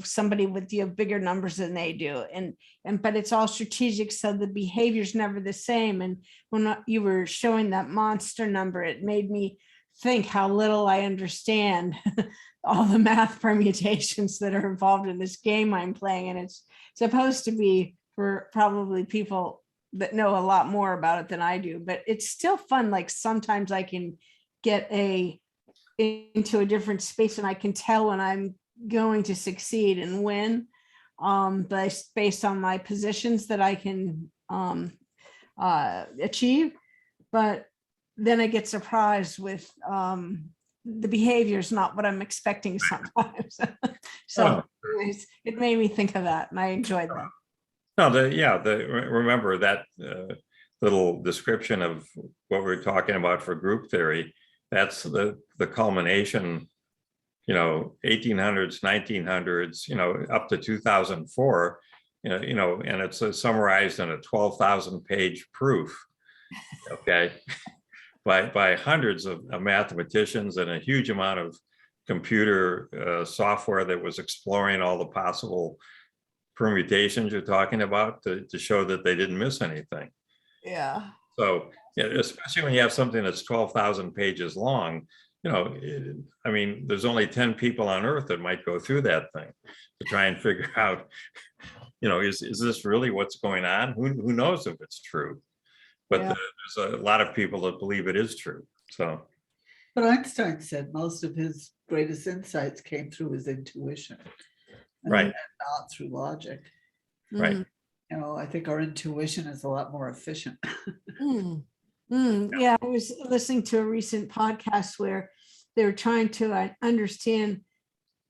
somebody with bigger numbers than they do. But it's all strategic. So the behavior's never the same. And when you were showing that monster number, it made me think how little I understand all the math permutations that are involved in this game I'm playing. And it's supposed to be for probably people that know a lot more about it than I do, but it's still fun. Like sometimes I can get into a different space and I can tell when I'm going to succeed and win, based on my positions that I can achieve. But then I get surprised with the behavior is not what I'm expecting sometimes. So anyways, it made me think of that, and I enjoyed that. No, remember that little description of what we're talking about for group theory. That's the culmination, 1800s, 1900s, up to 2004, and it's summarized in a 12,000 page proof. Okay. by hundreds of mathematicians and a huge amount of computer software that was exploring all the possible permutations you're talking about to show that they didn't miss anything. Yeah. So, yeah, especially when you have something that's 12,000 pages long, I mean, there's only 10 people on Earth that might go through that thing to try and figure out, is this really what's going on? Who knows if it's true? But Yeah. there's a lot of people that believe it is true. So, But Einstein said most of his greatest insights came through his intuition. Right. Not through logic. right. I think our intuition is a lot more efficient. Yeah, I was listening to a recent podcast where they were trying to understand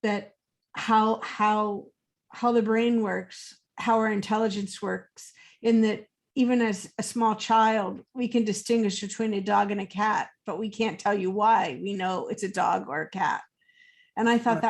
that how the brain works, how our intelligence works, in that even as a small child, we can distinguish between a dog and a cat, but we can't tell you why. We know it's a dog or a cat. And I thought that